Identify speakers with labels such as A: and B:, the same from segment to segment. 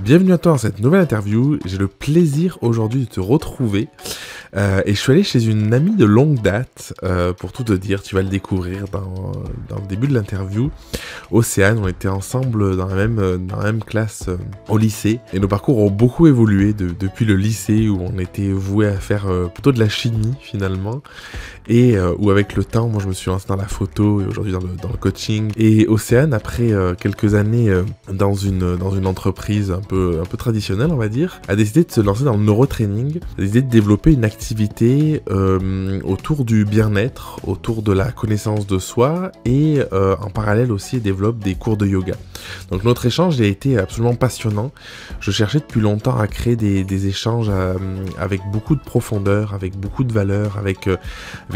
A: Bienvenue à toi dans cette nouvelle interview. J'ai le plaisir aujourd'hui de te retrouver et je suis allé chez une amie de longue date pour tout te dire. Tu vas le découvrir dans le début de l'interview. Océane, on était ensemble dans la même classe au lycée et nos parcours ont beaucoup évolué depuis le lycée où on était voué à faire plutôt de la chimie finalement et où avec le temps, moi je me suis lancé dans la photo et aujourd'hui dans le coaching. Et Océane, après quelques années dans une entreprise un peu traditionnelle on va dire, a décidé de se lancer dans le neurotraining, a décidé de développer une activité autour du bien-être, autour de la connaissance de soi et en parallèle aussi elle développe des cours de yoga. Donc notre échange a été absolument passionnant. Je cherchais depuis longtemps à créer des échanges avec beaucoup de profondeur, avec beaucoup de valeur, avec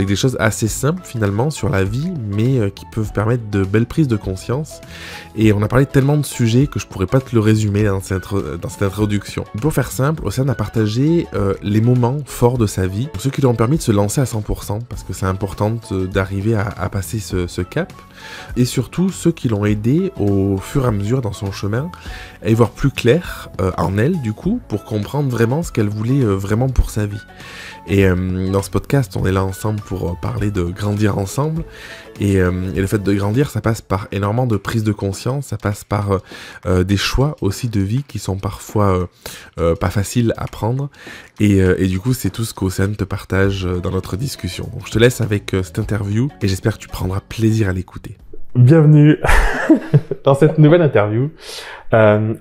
A: des choses assez simples finalement sur la vie, mais qui peuvent permettre de belles prises de conscience. Et on a parlé de tellement de sujets que je pourrais pas te le résumer dans cette introduction. Pour faire simple, Océane a partagé les moments forts de sa vie, ceux qui lui ont permis de se lancer à 100%, parce que c'est important d'arriver à passer ce cap, et surtout ceux qui l'ont aidé au fur et à mesure dans son chemin à y voir plus clair en elle du coup, pour comprendre vraiment ce qu'elle voulait vraiment pour sa vie. Et dans ce podcast, on est là ensemble pour parler de grandir ensemble. Et le fait de grandir, ça passe par énormément de prise de conscience, ça passe par des choix aussi de vie qui sont parfois pas faciles à prendre. Et du coup, c'est tout ce qu'Océane te partage dans notre discussion. Donc je te laisse avec cette interview et j'espère que tu prendras plaisir à l'écouter.
B: Bienvenue dans cette nouvelle interview.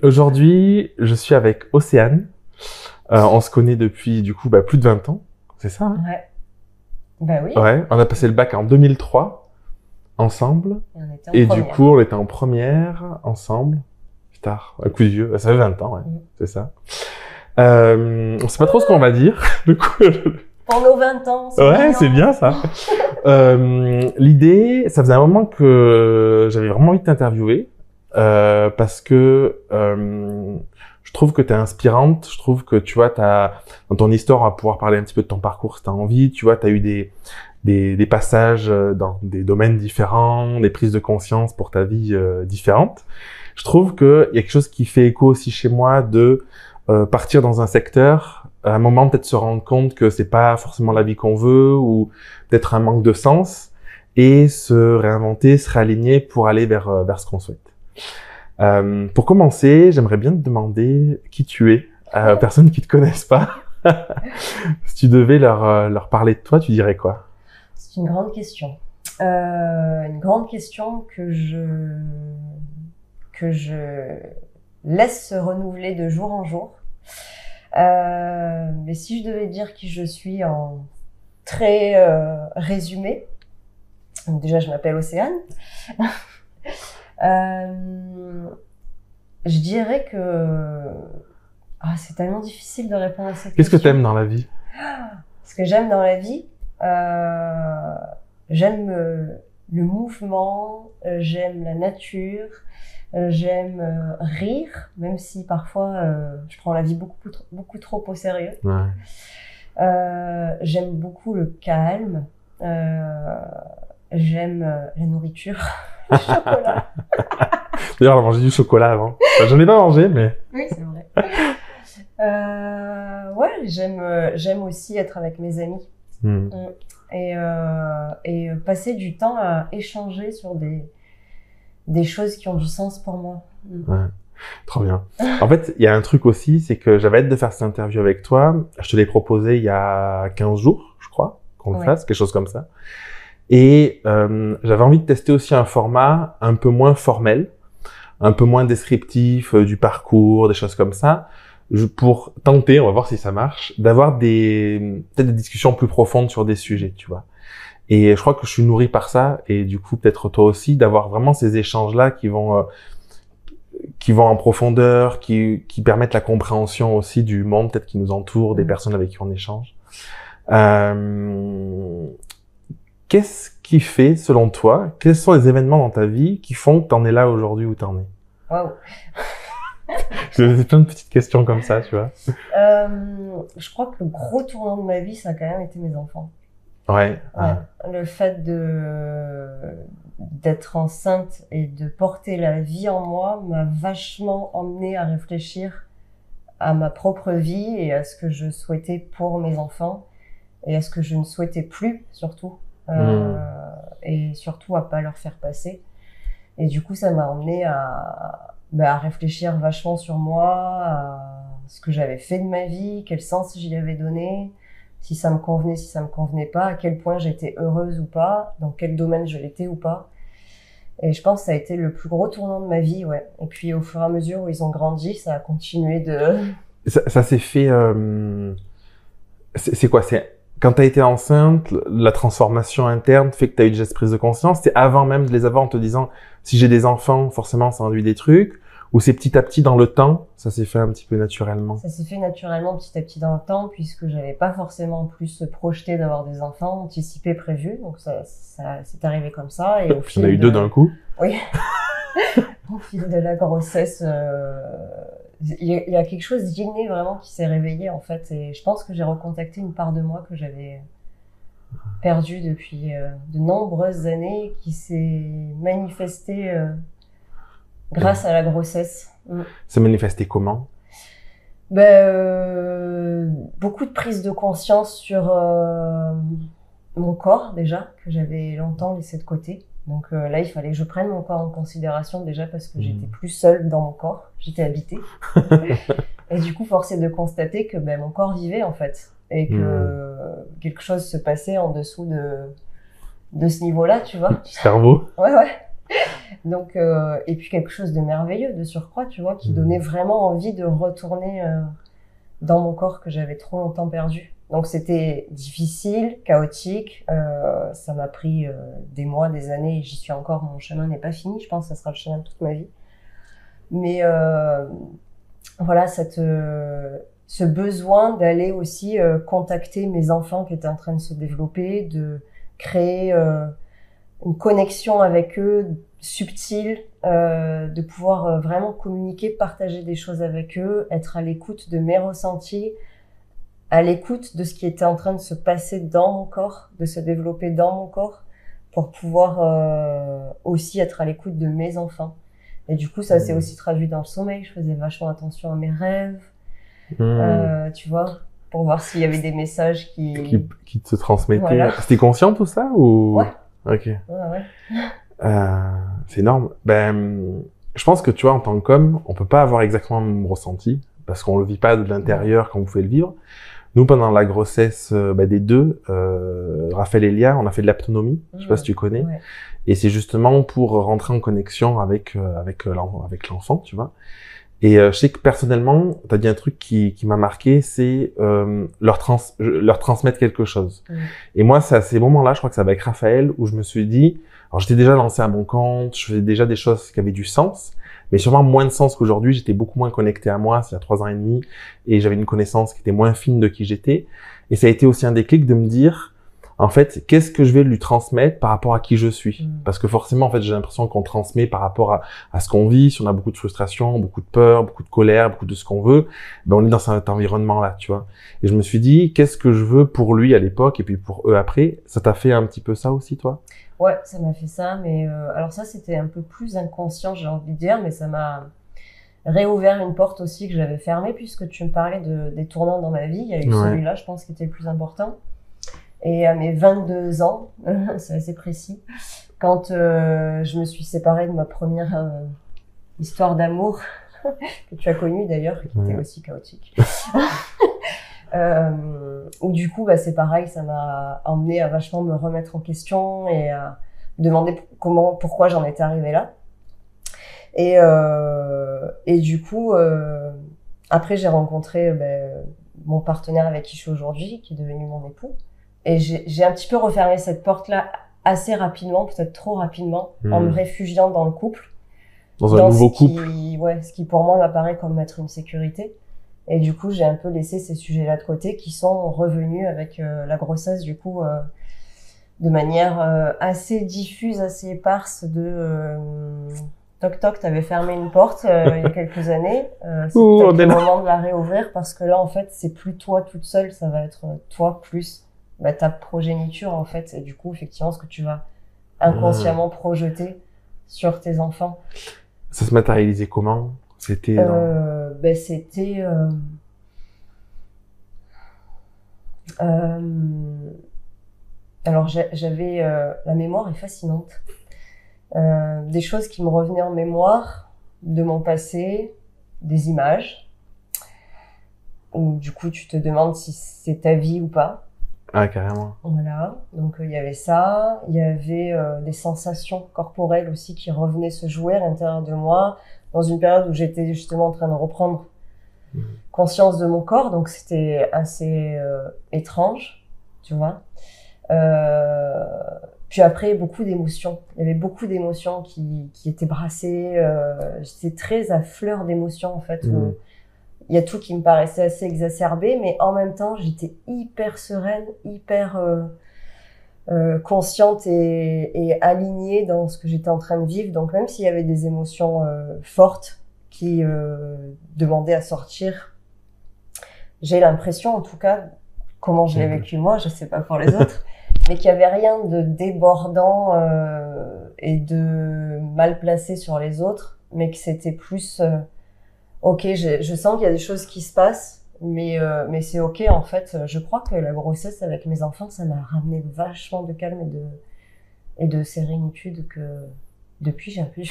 B: Aujourd'hui, je suis avec Océane. On se connaît depuis du coup plus de 20 ans, c'est ça hein?
C: Ouais. Bah oui.
B: Ouais, on a passé le bac en 2003 ensemble. Et du coup, on était en première ensemble. Putain, un coup de vieux, ça fait 20 ans, ouais, c'est ça. On sait pas trop ce qu'on va dire. Du coup,
C: pour nos 20 ans.
B: C'est bien ça. L'idée, ça faisait un moment que j'avais vraiment envie de t'interviewer parce que je trouve que t'es inspirante. Je trouve que tu vois, dans ton histoire, on va pouvoir parler un petit peu de ton parcours si t'as envie. Tu vois, t'as eu des passages dans des domaines différents, des prises de conscience pour ta vie différentes. Je trouve que il y a quelque chose qui fait écho aussi chez moi de partir dans un secteur, à un moment peut-être se rendre compte que c'est pas forcément la vie qu'on veut ou peut-être un manque de sens et se réinventer, se réaligner pour aller vers ce qu'on souhaite. Pour commencer, j'aimerais bien te demander qui tu es, aux personnes qui te connaissent pas. Si tu devais leur parler de toi, tu dirais quoi?
C: C'est une grande question. Une grande question que je laisse se renouveler de jour en jour. Mais si je devais dire qui je suis en très résumé, donc déjà je m'appelle Océane. Je dirais que c'est tellement difficile de répondre à cette question.
B: Qu'est-ce que t'aimes dans la vie?
C: Ce que j'aime dans la vie, j'aime le mouvement, j'aime la nature, j'aime rire, même si parfois je prends la vie beaucoup trop au sérieux.
B: Ouais.
C: J'aime beaucoup le calme, j'aime la nourriture, le chocolat.
B: D'ailleurs, on a mangé du chocolat avant. Enfin, j'en ai pas mangé, mais...
C: Oui, c'est vrai. Ouais, j'aime aussi être avec mes amis. Et passer du temps à échanger sur des choses qui ont du sens pour moi.
B: Ouais, trop bien. En fait, il y a un truc aussi, c'est que j'avais hâte de faire cette interview avec toi. Je te l'ai proposé il y a 15 jours, je crois, qu'on le fasse, quelque chose comme ça. Et j'avais envie de tester aussi un format un peu moins formel, un peu moins descriptif du parcours, des choses comme ça, pour tenter, on va voir si ça marche, d'avoir peut-être des discussions plus profondes sur des sujets, tu vois. Et je crois que je suis nourri par ça, et du coup peut-être toi aussi, d'avoir vraiment ces échanges-là qui vont en profondeur, qui permettent la compréhension aussi du monde peut-être qui nous entoure, des personnes avec qui on échange. Qu'est-ce qui fait, selon toi, quels sont les événements dans ta vie qui font que t'en es là aujourd'hui où t'en es?
C: Waouh.
B: J'ai plein de petites questions comme ça, tu vois.
C: Je crois que le gros tournant de ma vie, ça a quand même été mes enfants.
B: Ouais.
C: Le fait d'être enceinte et de porter la vie en moi m'a vachement emmenée à réfléchir à ma propre vie et à ce que je souhaitais pour mes enfants et à ce que je ne souhaitais plus, surtout. Et surtout à pas leur faire passer. Et du coup, ça m'a emmené à réfléchir vachement sur moi, à ce que j'avais fait de ma vie, quel sens j'y avais donné, si ça me convenait, si ça me convenait pas, à quel point j'étais heureuse ou pas, dans quel domaine je l'étais ou pas. Et je pense que ça a été le plus gros tournant de ma vie, ouais. Et puis au fur et à mesure où ils ont grandi, ça a continué de...
B: Ça s'est fait... C'est quoi? C'est quand t'as été enceinte, la transformation interne fait que t'as eu déjà cette prise de conscience. C'était avant même de les avoir en te disant, si j'ai des enfants, forcément ça induit des trucs. Ou c'est petit à petit dans le temps, ça s'est fait un petit peu naturellement? Ça
C: s'est fait naturellement petit à petit dans le temps, puisque j'avais pas forcément en plus projeté d'avoir des enfants, anticipé, prévu. Donc ça c'est arrivé comme ça. Et au fil
B: on a eu 2 d'un coup?
C: Oui. Au fil de la grossesse, il y a quelque chose d'inné vraiment qui s'est réveillé en fait. Et je pense que j'ai recontacté une part de moi que j'avais perdue depuis de nombreuses années, qui s'est manifestée grâce à la grossesse.
B: Ça manifestait comment?
C: Beaucoup de prise de conscience sur mon corps déjà, que j'avais longtemps laissé de côté. Donc là, il fallait que je prenne mon corps en considération déjà parce que j'étais plus seule dans mon corps, j'étais habitée. Et du coup, force est de constater que mon corps vivait en fait. Et que quelque chose se passait en dessous de ce niveau-là, tu vois.
B: Du cerveau.
C: Ouais. Donc, et puis quelque chose de merveilleux, de surcroît, tu vois, qui donnait vraiment envie de retourner dans mon corps que j'avais trop longtemps perdu. Donc c'était difficile, chaotique, ça m'a pris des mois, des années, et j'y suis encore, mon chemin n'est pas fini, je pense que ça sera le chemin de toute ma vie. Mais voilà, ce besoin d'aller aussi contacter mes enfants qui étaient en train de se développer, de créer une connexion avec eux subtile, de pouvoir vraiment communiquer, partager des choses avec eux, être à l'écoute de mes ressentis, à l'écoute de ce qui était en train de se passer dans mon corps, de se développer dans mon corps, pour pouvoir aussi être à l'écoute de mes enfants. Et du coup, ça s'est aussi traduit dans le sommeil. Je faisais vachement attention à mes rêves, tu vois, pour voir s'il y avait des messages qui
B: te transmettaient.
C: Voilà.
B: C'était conscient tout ça ou?
C: Ouais.
B: Ok.
C: Ouais.
B: C'est énorme. Je pense que tu vois, en tant qu'homme, on peut pas avoir exactement le même ressenti parce qu'on le vit pas de l'intérieur comme vous pouvez le vivre. Nous, pendant la grossesse des deux, Raphaël et Léa, on a fait de l'aptonomie. Je sais pas si tu connais.
C: Ouais.
B: Et c'est justement pour rentrer en connexion avec l'enfant, tu vois. Et je sais que personnellement, t'as dit un truc qui m'a marqué, c'est leur transmettre quelque chose. Et moi, c'est à ces moments-là, je crois que c'est avec Raphaël, où je me suis dit, alors j'étais déjà lancé à mon compte, je faisais déjà des choses qui avaient du sens, mais sûrement moins de sens qu'aujourd'hui. J'étais beaucoup moins connecté à moi, c'est il y a 3 ans et demi, et j'avais une connaissance qui était moins fine de qui j'étais. Et ça a été aussi un déclic de me dire, en fait, qu'est-ce que je vais lui transmettre par rapport à qui je suis? Parce que forcément, en fait, j'ai l'impression qu'on transmet par rapport à ce qu'on vit. Si on a beaucoup de frustration, beaucoup de peur, beaucoup de colère, beaucoup de ce qu'on veut, on est dans cet environnement-là, tu vois. Et je me suis dit, qu'est-ce que je veux pour lui à l'époque et puis pour eux après? Ça t'a fait un petit peu ça aussi, toi?
C: Ouais, ça m'a fait ça, mais alors ça, c'était un peu plus inconscient, j'ai envie de dire, mais ça m'a réouvert une porte aussi que j'avais fermée, puisque tu me parlais des tournants dans ma vie. Il y a eu celui-là, je pense, qui était le plus important. Et à mes 22 ans, c'est assez précis, quand je me suis séparée de ma première histoire d'amour, que tu as connue d'ailleurs, qui était aussi chaotique, où du coup, c'est pareil, ça m'a emmené à vachement me remettre en question et à me demander pourquoi j'en étais arrivée là. Et du coup, après, j'ai rencontré mon partenaire avec qui je suis aujourd'hui, qui est devenu mon époux. Et j'ai un petit peu refermé cette porte-là assez rapidement, peut-être trop rapidement, en me réfugiant dans le couple.
B: Dans un nouveau couple.
C: Ce qui pour moi m'apparaît comme être une sécurité. Et du coup, j'ai un peu laissé ces sujets-là de côté qui sont revenus avec la grossesse, du coup, de manière assez diffuse, assez éparse toc toc, t'avais fermé une porte il y a quelques années. C'est peut-être le moment de la réouvrir parce que là, en fait, c'est plus toi toute seule, ça va être toi plus ta progéniture, en fait. Et du coup, effectivement, ce que tu vas inconsciemment projeter sur tes enfants.
B: Ça se matérialisait comment? C'était
C: C'était... alors, j'avais... la mémoire est fascinante. Des choses qui me revenaient en mémoire de mon passé, des images, où du coup tu te demandes si c'est ta vie ou pas.
B: Ah, carrément.
C: Voilà, donc il y avait ça, il y avait des sensations corporelles aussi qui revenaient se jouer à l'intérieur de moi, dans une période où j'étais justement en train de reprendre conscience de mon corps, donc c'était assez étrange, tu vois. Puis après, beaucoup d'émotions. Il y avait beaucoup d'émotions qui étaient brassées. J'étais très à fleur d'émotions, en fait. Où il y a tout qui me paraissait assez exacerbé, mais en même temps, j'étais hyper sereine, hyper consciente et alignée dans ce que j'étais en train de vivre. Donc, même s'il y avait des émotions fortes qui demandaient à sortir, j'ai l'impression, en tout cas, comment je l'ai vécu moi, je sais pas pour les autres, mais qu'il y avait rien de débordant et de mal placé sur les autres, mais que c'était plus ok, je sens qu'il y a des choses qui se passent, mais c'est ok en fait. Je crois que la grossesse avec mes enfants, ça m'a ramené vachement de calme et de sérénitude que depuis j'ai un peu du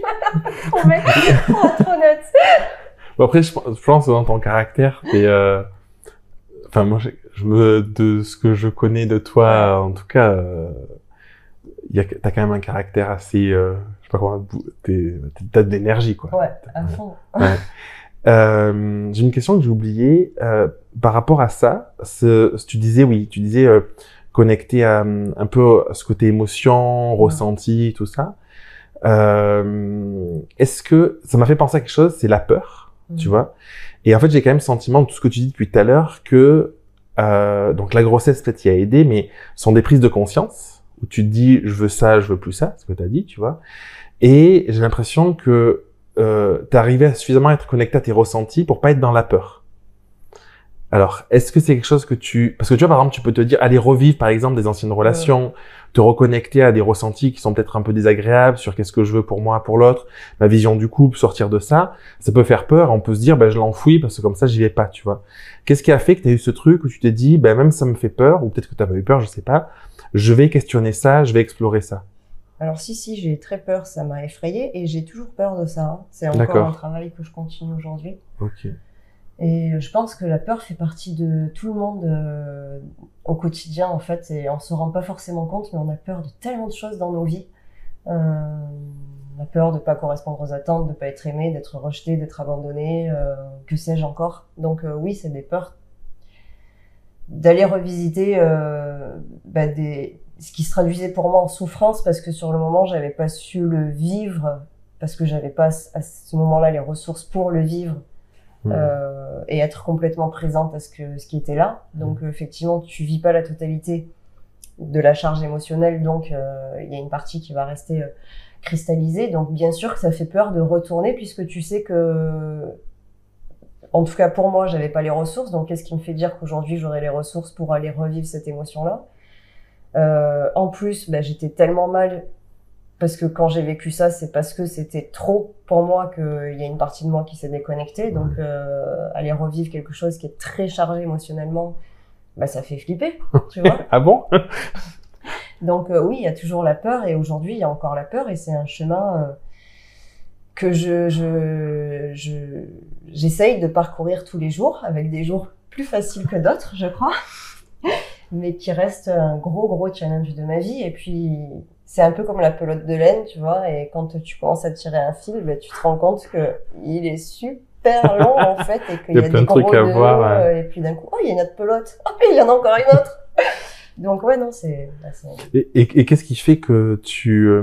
C: mal à trouver, pour être honnête.
B: Bon, après, je pense que dans ton caractère, enfin, moi, de ce que je connais de toi, en tout cas, t'as quand même un caractère assez, je sais pas comment, t'as de l'énergie, quoi.
C: Ouais, à fond.
B: Ouais. J'ai une question que j'ai oubliée, par rapport à ça, tu disais, connecté à un peu à ce côté émotion, ressenti, tout ça. Est-ce que, ça m'a fait penser à quelque chose, c'est la peur, tu vois. Et en fait, j'ai quand même le sentiment de tout ce que tu dis depuis tout à l'heure que, donc la grossesse peut-être y a aidé, mais sont des prises de conscience où tu te dis je veux ça, je veux plus ça, ce que tu as dit, tu vois. Et j'ai l'impression que t'es arrivé à suffisamment être connecté à tes ressentis pour pas être dans la peur. Alors, est-ce que c'est quelque chose que parce que tu vois, par exemple, tu peux te dire, aller revivre, par exemple, des anciennes relations, te reconnecter à des ressentis qui sont peut-être un peu désagréables sur qu'est-ce que je veux pour moi, pour l'autre, ma vision du couple, sortir de ça. Ça peut faire peur. On peut se dire, je l'enfouis parce que comme ça, j'y vais pas, tu vois. Qu'est-ce qui a fait que tu as eu ce truc où tu t'es dit, même ça me fait peur, ou peut-être que tu pas eu peur, je sais pas. Je vais questionner ça, je vais explorer ça.
C: Alors si, j'ai très peur, ça m'a effrayée et j'ai toujours peur de ça. Hein. C'est encore un travail que je continue aujourd'hui.
B: Ok.
C: Et je pense que la peur fait partie de tout le monde au quotidien en fait, et on se rend pas forcément compte, mais on a peur de tellement de choses dans nos vies. On a peur de pas correspondre aux attentes, de pas être aimé, d'être rejeté, d'être abandonné, que sais-je encore. Donc oui, c'est des peurs. D'aller revisiter ce qui se traduisait pour moi en souffrance, parce que sur le moment, j'avais pas su le vivre, parce que j'avais pas à ce moment-là les ressources pour le vivre. Et être complètement présente à ce qui était là. Donc effectivement, tu vis pas la totalité de la charge émotionnelle, donc il y a une partie qui va rester cristallisée. Donc bien sûr que ça fait peur de retourner, puisque tu sais que, en tout cas pour moi, j'avais pas les ressources. Donc qu'est-ce qui me fait dire qu'aujourd'hui j'aurai les ressources pour aller revivre cette émotion-là? En plus, j'étais tellement mal. Parce que quand j'ai vécu ça, c'est parce que c'était trop pour moi qu'il y a une partie de moi qui s'est déconnectée. Donc, aller revivre quelque chose qui est très chargé émotionnellement, ça fait flipper, tu vois.
B: Ah bon?
C: Donc, oui, il y a toujours la peur. Et aujourd'hui, il y a encore la peur. Et c'est un chemin que j'essaye de parcourir tous les jours, avec des jours plus faciles que d'autres, je crois. Mais qui reste un gros challenge de ma vie. Et puis... c'est un peu comme la pelote de laine, tu vois, et quand tu commences à tirer un fil, tu te rends compte que il est super long, en fait, et qu'il y a des gros nœuds, et puis d'un coup, il y a une autre pelote, il y en a encore une autre. Donc, ouais, non, c'est...
B: Et qu'est-ce qui fait que tu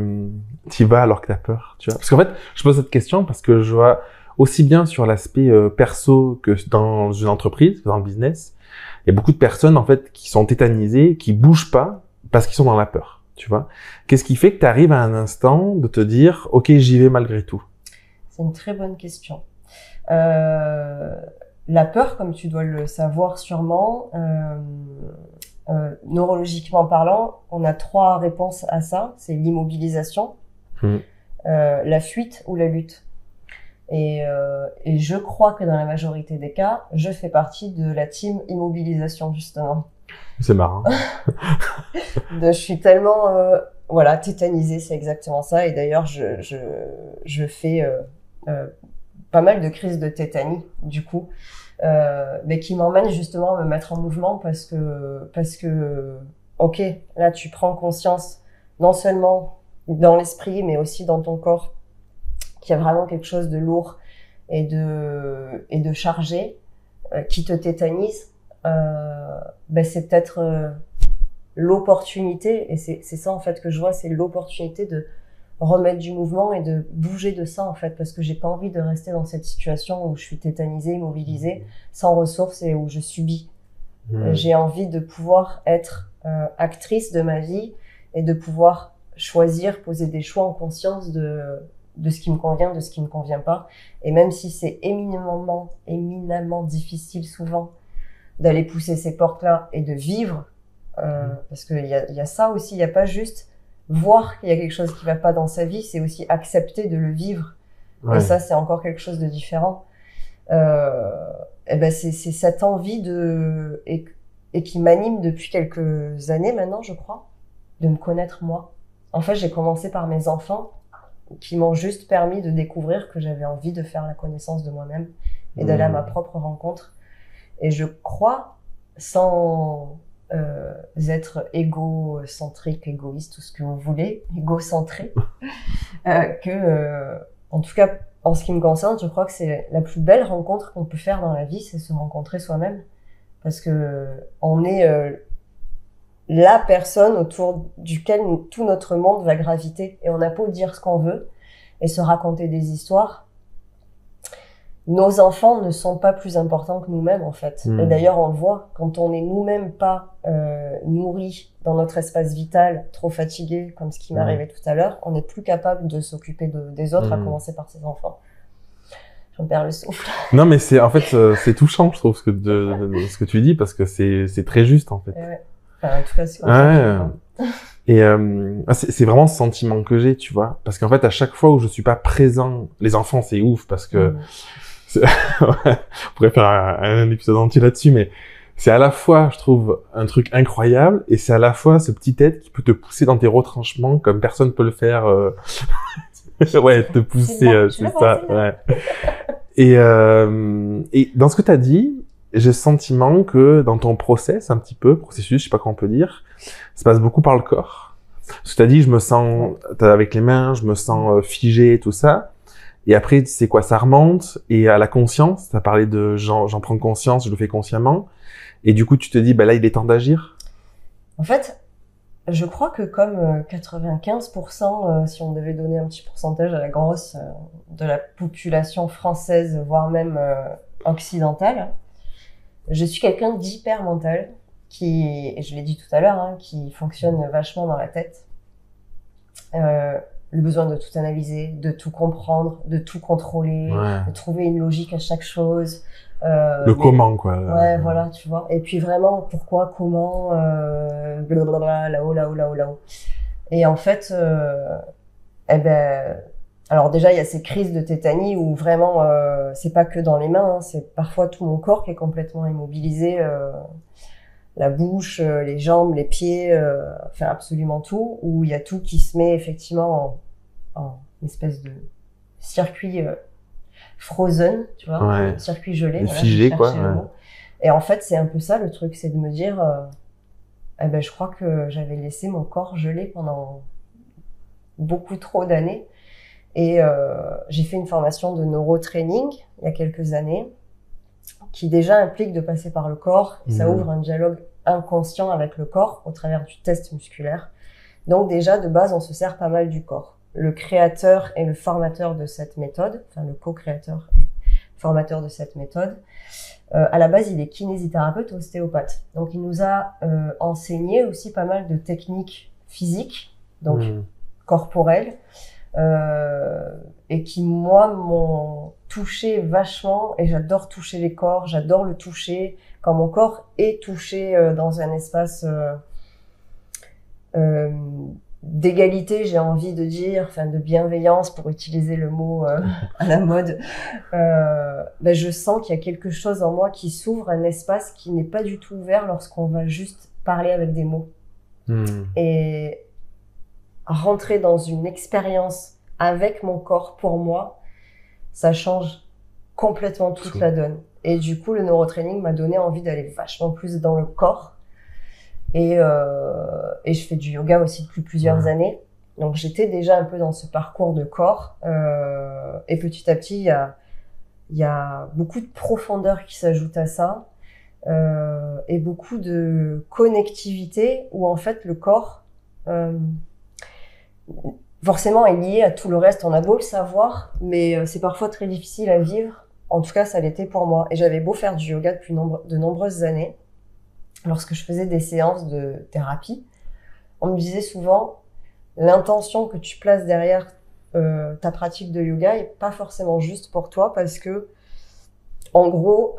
B: y vas alors que t'as peur, tu vois? Parce qu'en fait, je pose cette question parce que je vois aussi bien sur l'aspect perso que dans une entreprise, que dans le business, il y a beaucoup de personnes, en fait, qui sont tétanisées, qui bougent pas parce qu'ils sont dans la peur. Tu vois, qu'est-ce qui fait que tu arrives à un instant de te dire « Ok, j'y vais malgré tout ».
C: C'est une très bonne question. La peur, comme tu dois le savoir sûrement, neurologiquement parlant, on a 3 réponses à ça. C'est l'immobilisation, la fuite ou la lutte. Et je crois que dans la majorité des cas, je fais partie de la team immobilisation, justement.
B: C'est marrant.
C: Je suis tellement voilà, tétanisée, c'est exactement ça. Et d'ailleurs, je fais pas mal de crises de tétanie, du coup, mais qui m'emmènent justement à me mettre en mouvement parce que, ok, là, tu prends conscience, non seulement dans l'esprit, mais aussi dans ton corps, qu'il y a vraiment quelque chose de lourd et de chargé qui te tétanise. C'est peut-être l'opportunité, et c'est ça en fait que je vois, c'est l'opportunité de remettre du mouvement et de bouger de ça en fait, parce que j'ai pas envie de rester dans cette situation où je suis tétanisée, immobilisée, sans ressources et où je subis. J'ai envie de pouvoir être actrice de ma vie et de pouvoir choisir, poser des choix en conscience de ce qui me convient, de ce qui me convient pas. Et même si c'est éminemment difficile souvent d'aller pousser ces portes-là et de vivre, parce qu'il y a ça aussi, il n'y a pas juste voir qu'il y a quelque chose qui va pas dans sa vie, c'est aussi accepter de le vivre. Ouais. Et ça, c'est encore quelque chose de différent. C'est cette envie et qui m'anime depuis quelques années maintenant, je crois, de me connaître moi. En fait, j'ai commencé par mes enfants qui m'ont juste permis de découvrir que j'avais envie de faire la connaissance de moi-même et d'aller à ma propre rencontre. Et je crois, sans être égocentrique, égoïste, tout ce que vous voulez, égocentré, en tout cas, en ce qui me concerne, je crois que c'est la plus belle rencontre qu'on peut faire dans la vie, c'est se rencontrer soi-même. Parce que on est la personne autour duquel tout notre monde va graviter. Et on a beau dire ce qu'on veut et se raconter des histoires, nos enfants ne sont pas plus importants que nous-mêmes, en fait. Et d'ailleurs, on le voit, quand on n'est nous-mêmes pas nourris dans notre espace vital, trop fatigués, comme ce qui m'arrivait tout à l'heure, on n'est plus capable de s'occuper des autres, à commencer par ses enfants. J'en perds le souffle.
B: Non, mais c'est touchant, je trouve, ce que tu dis, parce que c'est très juste, en fait.
C: Ouais. Enfin, en tout cas, c'est comme ça.
B: Et c'est vraiment ce sentiment que j'ai, tu vois, parce qu'en fait, à chaque fois où je suis pas présent, les enfants, c'est ouf, parce que on pourrait faire un épisode entier là-dessus, mais c'est à la fois, je trouve, un truc incroyable, et c'est à la fois ce petit être qui peut te pousser dans tes retranchements comme personne peut le faire. Ouais, te pousser, c'est ça. Ouais. Et dans ce que t'as dit, j'ai le sentiment que dans ton processus, je sais pas comment on peut dire, ça passe beaucoup par le corps. Parce que t'as dit, je me sens, avec les mains, je me sens figé, tout ça. Et après, c'est quoi? Ça remonte. Et à la conscience, t'as parlé de j'en prends conscience, je le fais consciemment. Et du coup, tu te dis, là, il est temps d'agir.
C: En fait, je crois que comme 95%, si on devait donner un petit pourcentage à la grosse de la population française, voire même occidentale, je suis quelqu'un d'hyper mental qui, et je l'ai dit tout à l'heure, qui fonctionne vachement dans la tête. Le besoin de tout analyser, de tout comprendre, de tout contrôler, de trouver une logique à chaque chose.
B: Comment, quoi.
C: Ouais, voilà, tu vois. Et puis vraiment, pourquoi, comment, blablabla, là-haut. Et en fait, alors déjà, il y a ces crises de tétanie où vraiment, c'est pas que dans les mains, c'est parfois tout mon corps qui est complètement immobilisé, la bouche, les jambes, les pieds, enfin absolument tout, où il y a tout qui se met effectivement en espèce de circuit frozen, tu vois, circuit gelé,
B: figé, quoi.
C: Et en fait, c'est un peu ça le truc, c'est de me dire, je crois que j'avais laissé mon corps gelé pendant beaucoup trop d'années. Et j'ai fait une formation de neurotraining il y a quelques années, qui déjà implique de passer par le corps. Ça ouvre un dialogue inconscient avec le corps au travers du test musculaire. Donc déjà, de base, on se sert pas mal du corps. Le créateur et le formateur de cette méthode, enfin le co-créateur et formateur de cette méthode, à la base, il est kinésithérapeute ostéopathe. Donc il nous a enseigné aussi pas mal de techniques physiques, donc corporelles, et qui, moi, m'ont touché vachement, et j'adore toucher les corps, j'adore le toucher, quand mon corps est touché dans un espace d'égalité, j'ai envie de dire, enfin de bienveillance pour utiliser le mot à la mode, ben je sens qu'il y a quelque chose en moi qui s'ouvre, un espace qui n'est pas du tout ouvert lorsqu'on va juste parler avec des mots. Et rentrer dans une expérience avec mon corps, pour moi, ça change complètement toute la donne. Et du coup, le neurotraining m'a donné envie d'aller vachement plus dans le corps. Et je fais du yoga aussi depuis plusieurs années. Donc, j'étais déjà un peu dans ce parcours de corps. Et petit à petit, il y a beaucoup de profondeur qui s'ajoute à ça. Et beaucoup de connectivité où, en fait, le corps, forcément, est lié à tout le reste. On a beau le savoir, mais c'est parfois très difficile à vivre. En tout cas, ça l'était pour moi. Et j'avais beau faire du yoga depuis de nombreuses années. Lorsque je faisais des séances de thérapie, on me disait souvent l'intention que tu places derrière ta pratique de yoga est pas forcément juste pour toi parce que, en gros,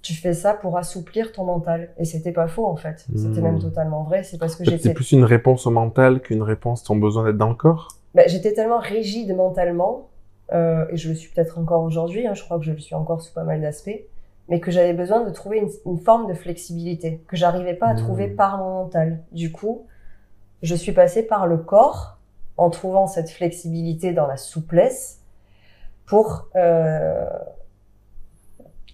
C: tu fais ça pour assouplir ton mental. Et c'était pas faux, en fait. C'était même totalement vrai. C'est parce que
B: C'est plus une réponse au mental qu'une réponse à ton besoin d'être dans le corps?
C: Ben, j'étais tellement rigide mentalement, et je le suis peut-être encore aujourd'hui, hein, je crois que je le suis encore sous pas mal d'aspects, mais que j'avais besoin de trouver une forme de flexibilité que j'arrivais pas à trouver par mon mental. Du coup, je suis passée par le corps en trouvant cette flexibilité dans la souplesse pour,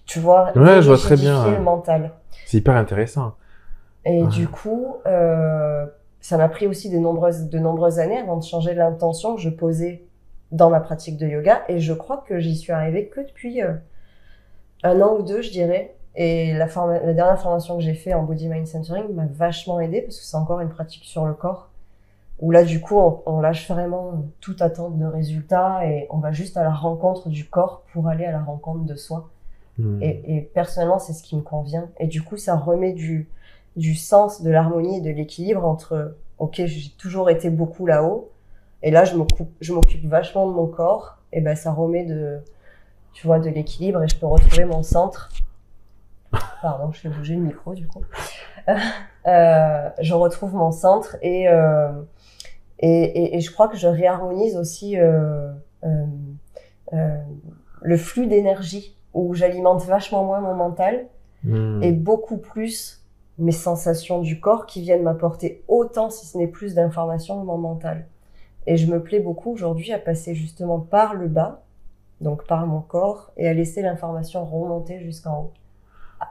C: tu vois,
B: ouais, je vois très bien
C: le mental.
B: C'est hyper intéressant.
C: Et du coup, ça m'a pris aussi de nombreuses années avant de changer l'intention que je posais dans ma pratique de yoga. Et je crois que j'y suis arrivée que depuis 1 an ou 2, je dirais. Et la dernière formation que j'ai fait en Body Mind Centering m'a vachement aidée parce que c'est encore une pratique sur le corps où là, du coup, on lâche vraiment toute attente de résultats et on va juste à la rencontre du corps pour aller à la rencontre de soi. Et personnellement, c'est ce qui me convient. Et du coup, ça remet du sens, de l'harmonie et de l'équilibre entre, ok, j'ai toujours été beaucoup là-haut et là, je m'occupe vachement de mon corps. Et ben, ça remet tu vois, de l'équilibre et je peux retrouver mon centre. Pardon, je fais bouger le micro du coup. Je retrouve mon centre et je crois que je réharmonise aussi le flux d'énergie où j'alimente vachement moins mon mental et beaucoup plus mes sensations du corps qui viennent m'apporter autant, si ce n'est plus d'informations que mon mental. Et je me plais beaucoup aujourd'hui à passer justement par le bas, donc par mon corps, et à laisser l'information remonter jusqu'en haut.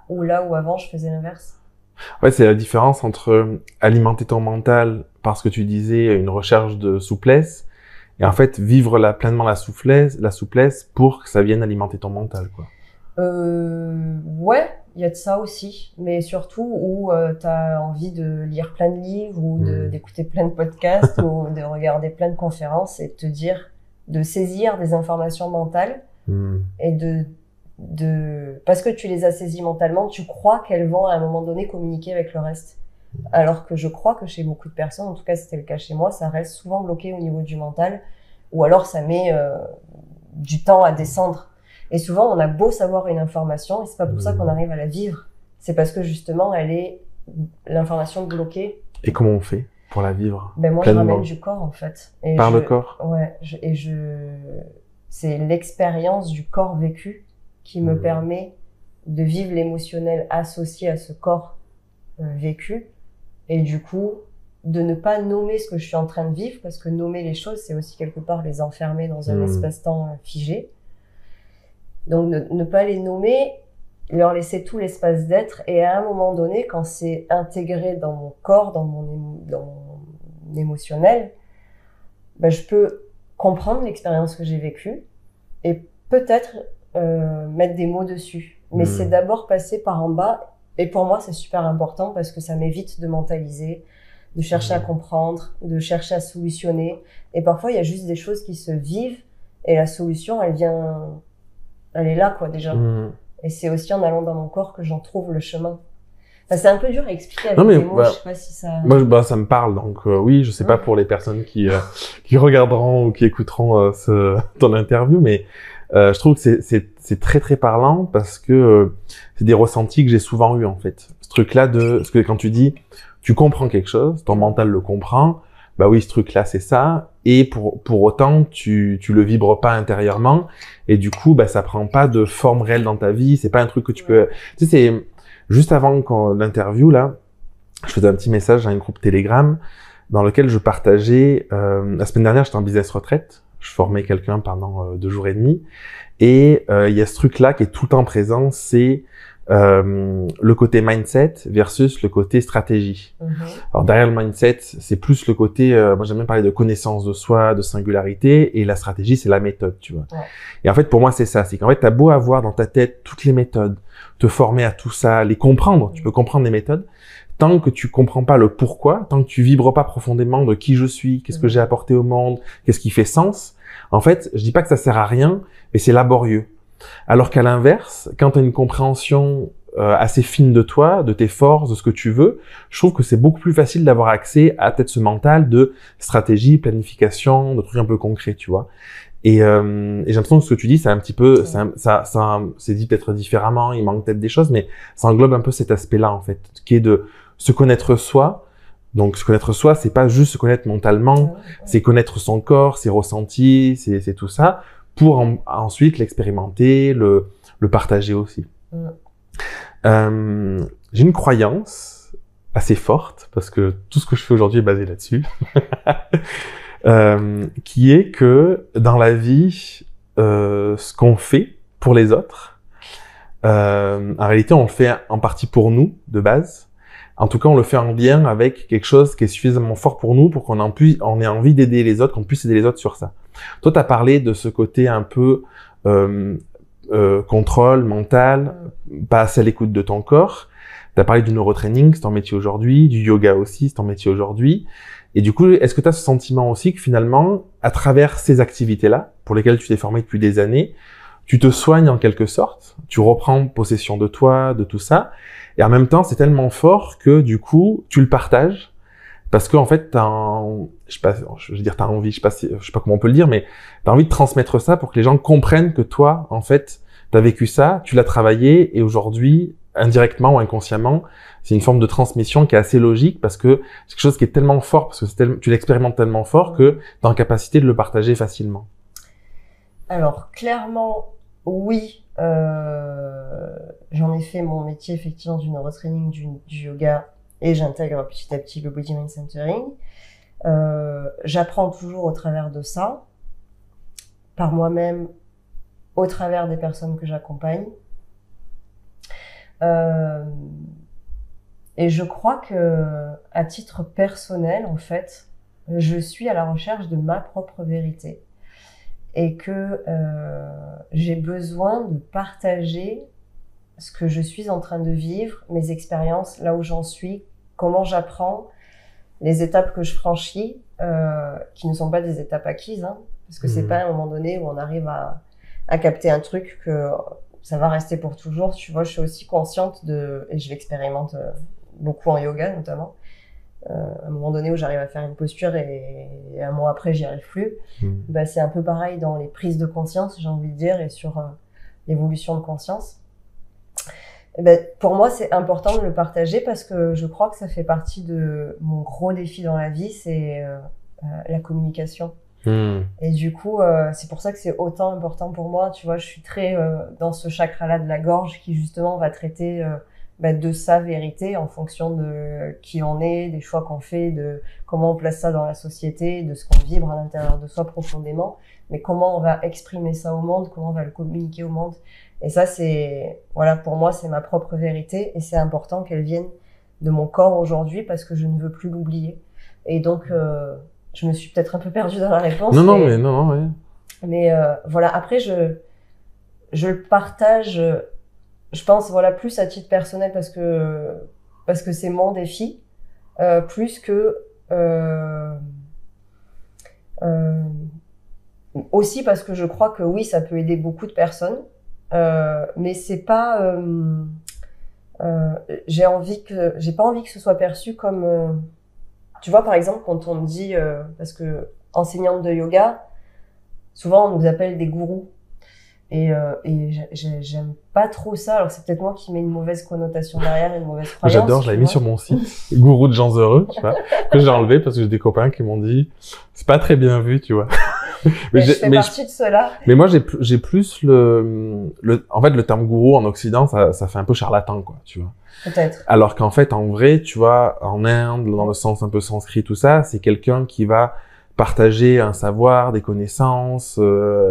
C: Ou là où avant je faisais l'inverse.
B: Ouais, c'est la différence entre alimenter ton mental parce que tu disais une recherche de souplesse et en fait vivre pleinement la souplesse pour que ça vienne alimenter ton mental, quoi.
C: Ouais, il y a de ça aussi, mais surtout où t'as envie de lire plein de livres ou d'écouter plein de podcasts ou de regarder plein de conférences et de saisir des informations mentales et parce que tu les as saisies mentalement, tu crois qu'elles vont à un moment donné communiquer avec le reste. Alors que je crois que chez beaucoup de personnes, en tout cas c'était le cas chez moi, ça reste souvent bloqué au niveau du mental ou alors ça met du temps à descendre. Et souvent on a beau savoir une information et c'est pas pour ça qu'on arrive à la vivre. C'est parce que justement elle est l'information bloquée.
B: Et comment on fait pour la vivre?
C: Ben moi
B: pleinement?
C: Je ramène du corps en fait. Et
B: par le corps?
C: Ouais, c'est l'expérience du corps vécu qui me permet de vivre l'émotionnel associé à ce corps vécu et du coup de ne pas nommer ce que je suis en train de vivre parce que nommer les choses c'est aussi quelque part les enfermer dans un espace-temps figé. Donc ne pas les nommer, leur laisser tout l'espace d'être et à un moment donné quand c'est intégré dans mon corps, dans mon émotionnel, ben, je peux comprendre l'expérience que j'ai vécue et peut-être mettre des mots dessus. Mais c'est d'abord passer par en bas et pour moi c'est super important parce que ça m'évite de mentaliser, de chercher à comprendre, de chercher à solutionner et parfois il y a juste des choses qui se vivent et la solution elle est là quoi déjà. Et c'est aussi en allant dans mon corps que j'en trouve le chemin. Enfin, c'est un peu dur à expliquer avec des mots, je sais pas si ça...
B: Moi, ça me parle, donc oui, je sais pas pour les personnes qui regarderont ou qui écouteront ton interview, mais je trouve que c'est très très parlant parce que c'est des ressentis que j'ai souvent eu en fait. Ce truc-là parce que quand tu dis, tu comprends quelque chose, ton mental le comprend, bah oui, ce truc-là, c'est ça. Et pour autant, tu le vibres pas intérieurement. Et du coup, bah, ça prend pas de forme réelle dans ta vie. C'est pas un truc que tu peux, tu sais, c'est juste avant l'interview, là, je faisais un petit message dans un groupe Telegram dans lequel je partageais, la semaine dernière, j'étais en business retraite. Je formais quelqu'un pendant 2 jours et demi. Et il y a ce truc-là qui est tout le temps présent, c'est le côté mindset versus le côté stratégie. Alors derrière le mindset, c'est plus le côté, moi j'aime bien parler de connaissance de soi, de singularité, et la stratégie, c'est la méthode, tu vois. Ouais. Et en fait, pour moi, c'est ça, c'est qu'en fait, t'as beau avoir dans ta tête toutes les méthodes, te former à tout ça, les comprendre, tu peux comprendre les méthodes, tant que tu comprends pas le pourquoi, tant que tu vibres pas profondément de qui je suis, qu'est-ce que j'ai apporté au monde, qu'est-ce qui fait sens, en fait, je dis pas que ça sert à rien, mais c'est laborieux. Alors qu'à l'inverse, quand tu as une compréhension assez fine de toi, de tes forces, de ce que tu veux, je trouve que c'est beaucoup plus facile d'avoir accès à peut-être ce mental de stratégie, planification, de trucs un peu concrets, tu vois. Et j'ai l'impression que ce que tu dis, c'est un petit peu, c'est dit peut-être différemment, il manque peut-être des choses, mais ça englobe un peu cet aspect-là, en fait, qui est de se connaître soi. Donc, se connaître soi, c'est pas juste se connaître mentalement, c'est connaître son corps, ses ressentis, c'est tout ça, pour ensuite l'expérimenter, le partager aussi. J'ai une croyance assez forte, parce que tout ce que je fais aujourd'hui est basé là-dessus, qui est que dans la vie, ce qu'on fait pour les autres, en réalité, on le fait en partie pour nous, de base. En tout cas, on le fait en lien avec quelque chose qui est suffisamment fort pour nous, pour qu'on ait envie d'aider les autres, qu'on puisse aider les autres sur ça. Toi, tu as parlé de ce côté un peu contrôle mental, pas assez à l'écoute de ton corps. Tu as parlé du neurotraining, c'est ton métier aujourd'hui, du yoga aussi, c'est ton métier aujourd'hui. Et du coup, est-ce que tu as ce sentiment aussi que finalement, à travers ces activités-là, pour lesquelles tu t'es formé depuis des années, tu te soignes en quelque sorte, tu reprends possession de toi, de tout ça, et en même temps, c'est tellement fort que du coup, tu le partages, parce qu'en fait, t'as envie, je sais pas comment on peut le dire, mais t'as envie de transmettre ça pour que les gens comprennent que toi, en fait, t'as vécu ça, tu l'as travaillé, et aujourd'hui, indirectement ou inconsciemment, c'est une forme de transmission qui est assez logique, parce que c'est quelque chose qui est tellement fort, parce que tu l'expérimentes tellement fort que t'es en capacité de le partager facilement.
C: Alors, clairement, oui. J'en ai fait mon métier effectivement du neurotraining, du yoga, et j'intègre petit à petit le body mind centering. J'apprends toujours au travers de ça, par moi-même, au travers des personnes que j'accompagne. Et je crois que, à titre personnel, en fait, je suis à la recherche de ma propre vérité. Et que j'ai besoin de partager ce que je suis en train de vivre, mes expériences, là où j'en suis, comment j'apprends, les étapes que je franchis, qui ne sont pas des étapes acquises, hein, parce que c'est pas à un moment donné où on arrive à capter un truc que ça va rester pour toujours. Tu vois, je suis aussi consciente et je l'expérimente beaucoup en yoga notamment, à un moment donné où j'arrive à faire une posture et un mois après j'y arrive plus, bah, c'est un peu pareil dans les prises de conscience, j'ai envie de dire, et sur l'évolution de conscience. Et ben, pour moi c'est important de le partager parce que je crois que ça fait partie de mon gros défi dans la vie, c'est la communication. Et du coup c'est pour ça que c'est autant important pour moi, tu vois, je suis très dans ce chakra-là de la gorge qui justement va traiter de sa vérité en fonction de qui on est, des choix qu'on fait, de comment on place ça dans la société, de ce qu'on vibre à l'intérieur de soi profondément, mais comment on va exprimer ça au monde, comment on va le communiquer au monde. Et ça, voilà, pour moi, c'est ma propre vérité et c'est important qu'elle vienne de mon corps aujourd'hui parce que je ne veux plus l'oublier. Et donc, je me suis peut-être un peu perdue dans la réponse.
B: Non, ouais.
C: Mais voilà, après, je le partage. Je pense, voilà, plus à titre personnel parce que c'est mon défi, plus que aussi parce que je crois que oui, ça peut aider beaucoup de personnes, mais c'est pas. J'ai pas envie que ce soit perçu comme. Tu vois, par exemple, quand on me dit, parce que enseignante de yoga, souvent on nous appelle des gourous. j'aime pas trop ça. Alors c'est peut-être moi qui mets une mauvaise connotation derrière, une mauvaise croyance.
B: J'adore, je l'avais mis sur mon site, Gourou de gens heureux, tu vois, que j'ai enlevé parce que j'ai des copains qui m'ont dit, c'est pas très bien vu, tu vois.
C: Mais je fais partie de ceux-là.
B: Mais moi, j'ai plus en fait, le terme gourou en Occident, ça fait un peu charlatan, quoi, tu vois.
C: Peut-être.
B: Alors qu'en fait, en vrai, tu vois, en Inde, dans le sens un peu sanskrit, tout ça, c'est quelqu'un qui va partager un savoir, des connaissances,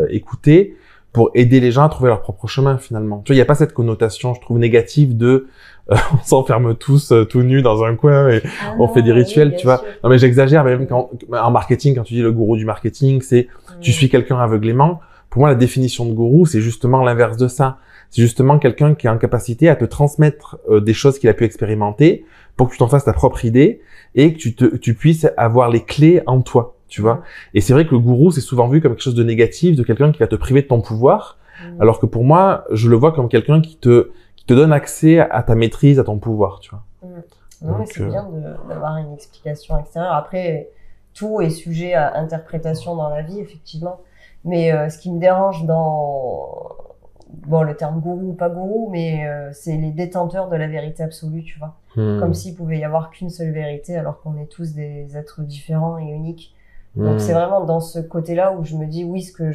B: écouter, pour aider les gens à trouver leur propre chemin, finalement. Tu vois, il n'y a pas cette connotation, je trouve, négative de on s'enferme tous tout nus dans un coin et on fait des rituels,
C: oui,
B: tu vois.
C: sûr.
B: Non, mais j'exagère, mais même en marketing, quand tu dis le gourou du marketing, c'est tu suis quelqu'un aveuglément. Pour moi, la définition de gourou, c'est justement l'inverse de ça. C'est justement quelqu'un qui est en capacité à te transmettre des choses qu'il a pu expérimenter pour que tu t'en fasses ta propre idée et que tu puisses avoir les clés en toi, tu vois. Et c'est vrai que le gourou, c'est souvent vu comme quelque chose de négatif, de quelqu'un qui va te priver de ton pouvoir, alors que pour moi, je le vois comme quelqu'un qui te donne accès à ta maîtrise, à ton pouvoir, tu vois.
C: Non, mais c'est bien d'avoir une explication extérieure. Après, tout est sujet à interprétation dans la vie, effectivement. Mais ce qui me dérange dans le terme gourou ou pas gourou, mais c'est les détenteurs de la vérité absolue, tu vois. Comme s'il pouvait y avoir qu'une seule vérité, alors qu'on est tous des êtres différents et uniques. Donc c'est vraiment dans ce côté-là où je me dis oui, ce que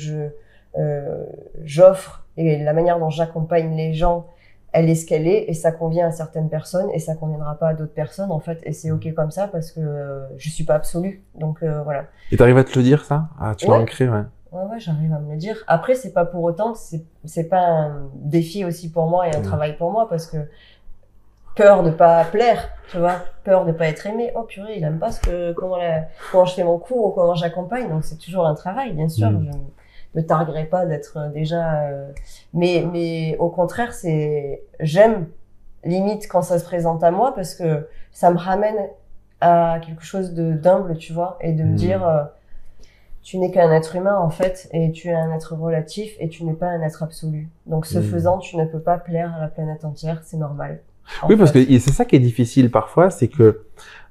C: j'offre et la manière dont j'accompagne les gens, elle est ce qu'elle est et ça convient à certaines personnes et ça conviendra pas à d'autres personnes en fait, et c'est ok comme ça parce que je suis pas absolue. Donc voilà.
B: Et t'arrives à te le dire ça? Ah, tu l'as ancré, ouais.
C: Ouais, j'arrive à me le dire. Après, c'est pas pour autant que c'est pas un défi aussi pour moi et un travail pour moi, parce que peur de pas plaire, tu vois, peur de pas être aimé. Oh purée, il aime pas comment je fais mon cours ou comment j'accompagne. Donc c'est toujours un travail, bien sûr. Je me targuerai pas d'être déjà, mais au contraire, j'aime limite quand ça se présente à moi parce que ça me ramène à quelque chose d'humble, tu vois, et de me dire, tu n'es qu'un être humain en fait, et tu es un être relatif, et tu n'es pas un être absolu. Donc ce faisant, tu ne peux pas plaire à la planète entière, c'est normal.
B: Oui, parce que c'est ça qui est difficile parfois, c'est que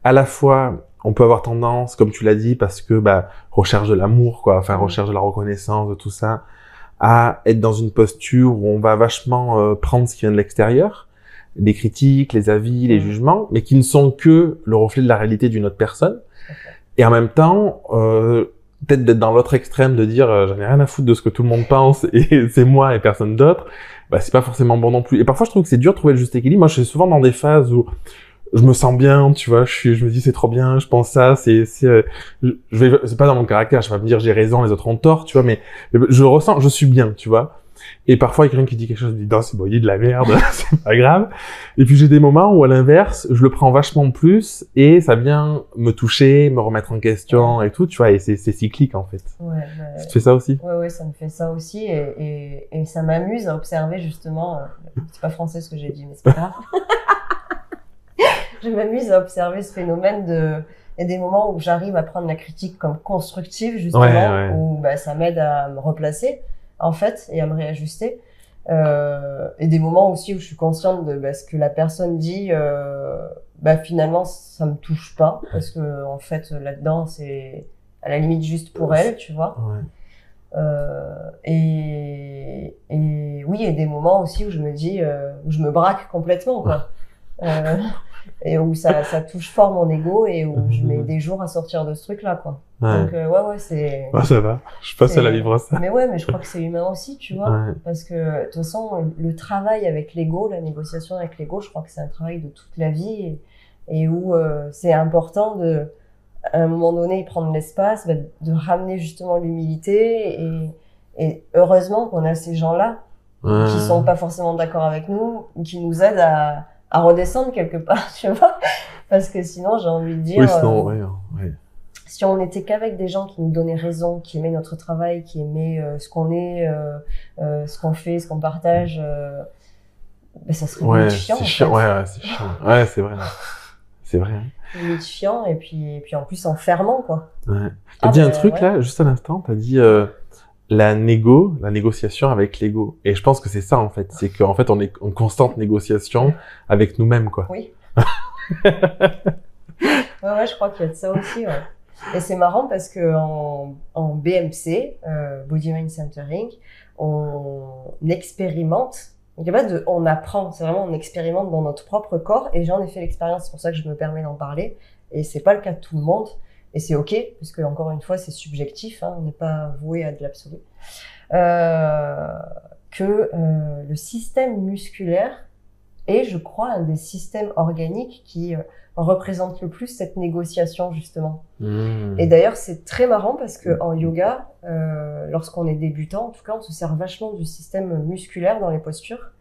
B: à la fois on peut avoir tendance, comme tu l'as dit, parce que recherche de l'amour, quoi, enfin recherche de la reconnaissance, de tout ça, à être dans une posture où on va vachement prendre ce qui vient de l'extérieur, les critiques, les avis, les jugements, mais qui ne sont que le reflet de la réalité d'une autre personne. Et en même temps, peut-être d'être dans l'autre extrême, de dire j'en ai rien à foutre de ce que tout le monde pense et c'est moi et personne d'autre, c'est pas forcément bon non plus. Et parfois je trouve que c'est dur de trouver le juste équilibre. Moi je suis souvent dans des phases où je me sens bien, tu vois, je me dis c'est trop bien, je pense ça, c'est pas dans mon caractère, je vais pas me dire j'ai raison, les autres ont tort, tu vois, mais je ressens, je suis bien, tu vois. Et parfois, il y a quelqu'un qui dit quelque chose, je me dis, non, c'est bon, il dit de la merde, c'est pas grave. Et puis, j'ai des moments où, à l'inverse, je le prends vachement plus et ça vient me toucher, me remettre en question et tout, tu vois, et c'est cyclique, en fait.
C: Ouais,
B: ça te fait ça aussi?
C: Ouais, ça me fait ça aussi et ça m'amuse à observer, justement, c'est pas français ce que j'ai dit, mais c'est pas grave. Je m'amuse à observer ce phénomène il y a des moments où j'arrive à prendre la critique comme constructive, justement, où ça m'aide à me replacer, en fait, et à me réajuster. Et des moments aussi où je suis consciente de ce que la personne dit, finalement, ça me touche pas, parce que, en fait, là-dedans, c'est à la limite juste pour elle, tu vois. Et oui, il y a des moments aussi où je me dis, où je me braque complètement, quoi. Et où ça touche fort mon ego et où je mets des jours à sortir de ce truc-là, quoi. Donc, c'est...
B: ça va. Je suis pas seule à vivre ça.
C: Mais mais je crois que c'est humain aussi, tu vois. Parce que, de toute façon, le travail avec l'ego, la négociation avec l'ego, je crois que c'est un travail de toute la vie et où c'est important à un moment donné, prendre l'espace, de ramener justement l'humilité et heureusement qu'on a ces gens-là qui sont pas forcément d'accord avec nous, qui nous aident à redescendre quelque part, tu vois, parce que sinon j'ai envie de dire si on n'était qu'avec des gens qui nous donnaient raison, qui aimaient notre travail, qui aimaient ce qu'on est, ce qu'on fait, ce qu'on partage, ça serait unifiant.
B: C'est chiant, c'est chiant. Ouais, c'est vrai. C'est vrai.
C: Unifiant et puis en plus enfermant, quoi.
B: T'as dit un truc là, juste à l'instant, t'as dit la négociation avec l'ego. Et je pense que c'est ça, en fait. C'est qu'en fait, on est en constante négociation avec nous-mêmes, quoi.
C: Oui. Je crois qu'il y a de ça aussi, Et c'est marrant parce que en BMC, Body Mind Centering, on expérimente. Donc, il y a pas de on apprend, c'est vraiment on expérimente dans notre propre corps et j'en ai fait l'expérience, c'est pour ça que je me permets d'en parler et c'est pas le cas de tout le monde et c'est ok parce que encore une fois c'est subjectif, hein, on n'est pas voué à de l'absolu. Le système musculaire est, je crois, un des systèmes organiques qui représente le plus cette négociation justement. Et d'ailleurs c'est très marrant parce que en yoga, lorsqu'on est débutant, en tout cas, on se sert vachement du système musculaire dans les postures.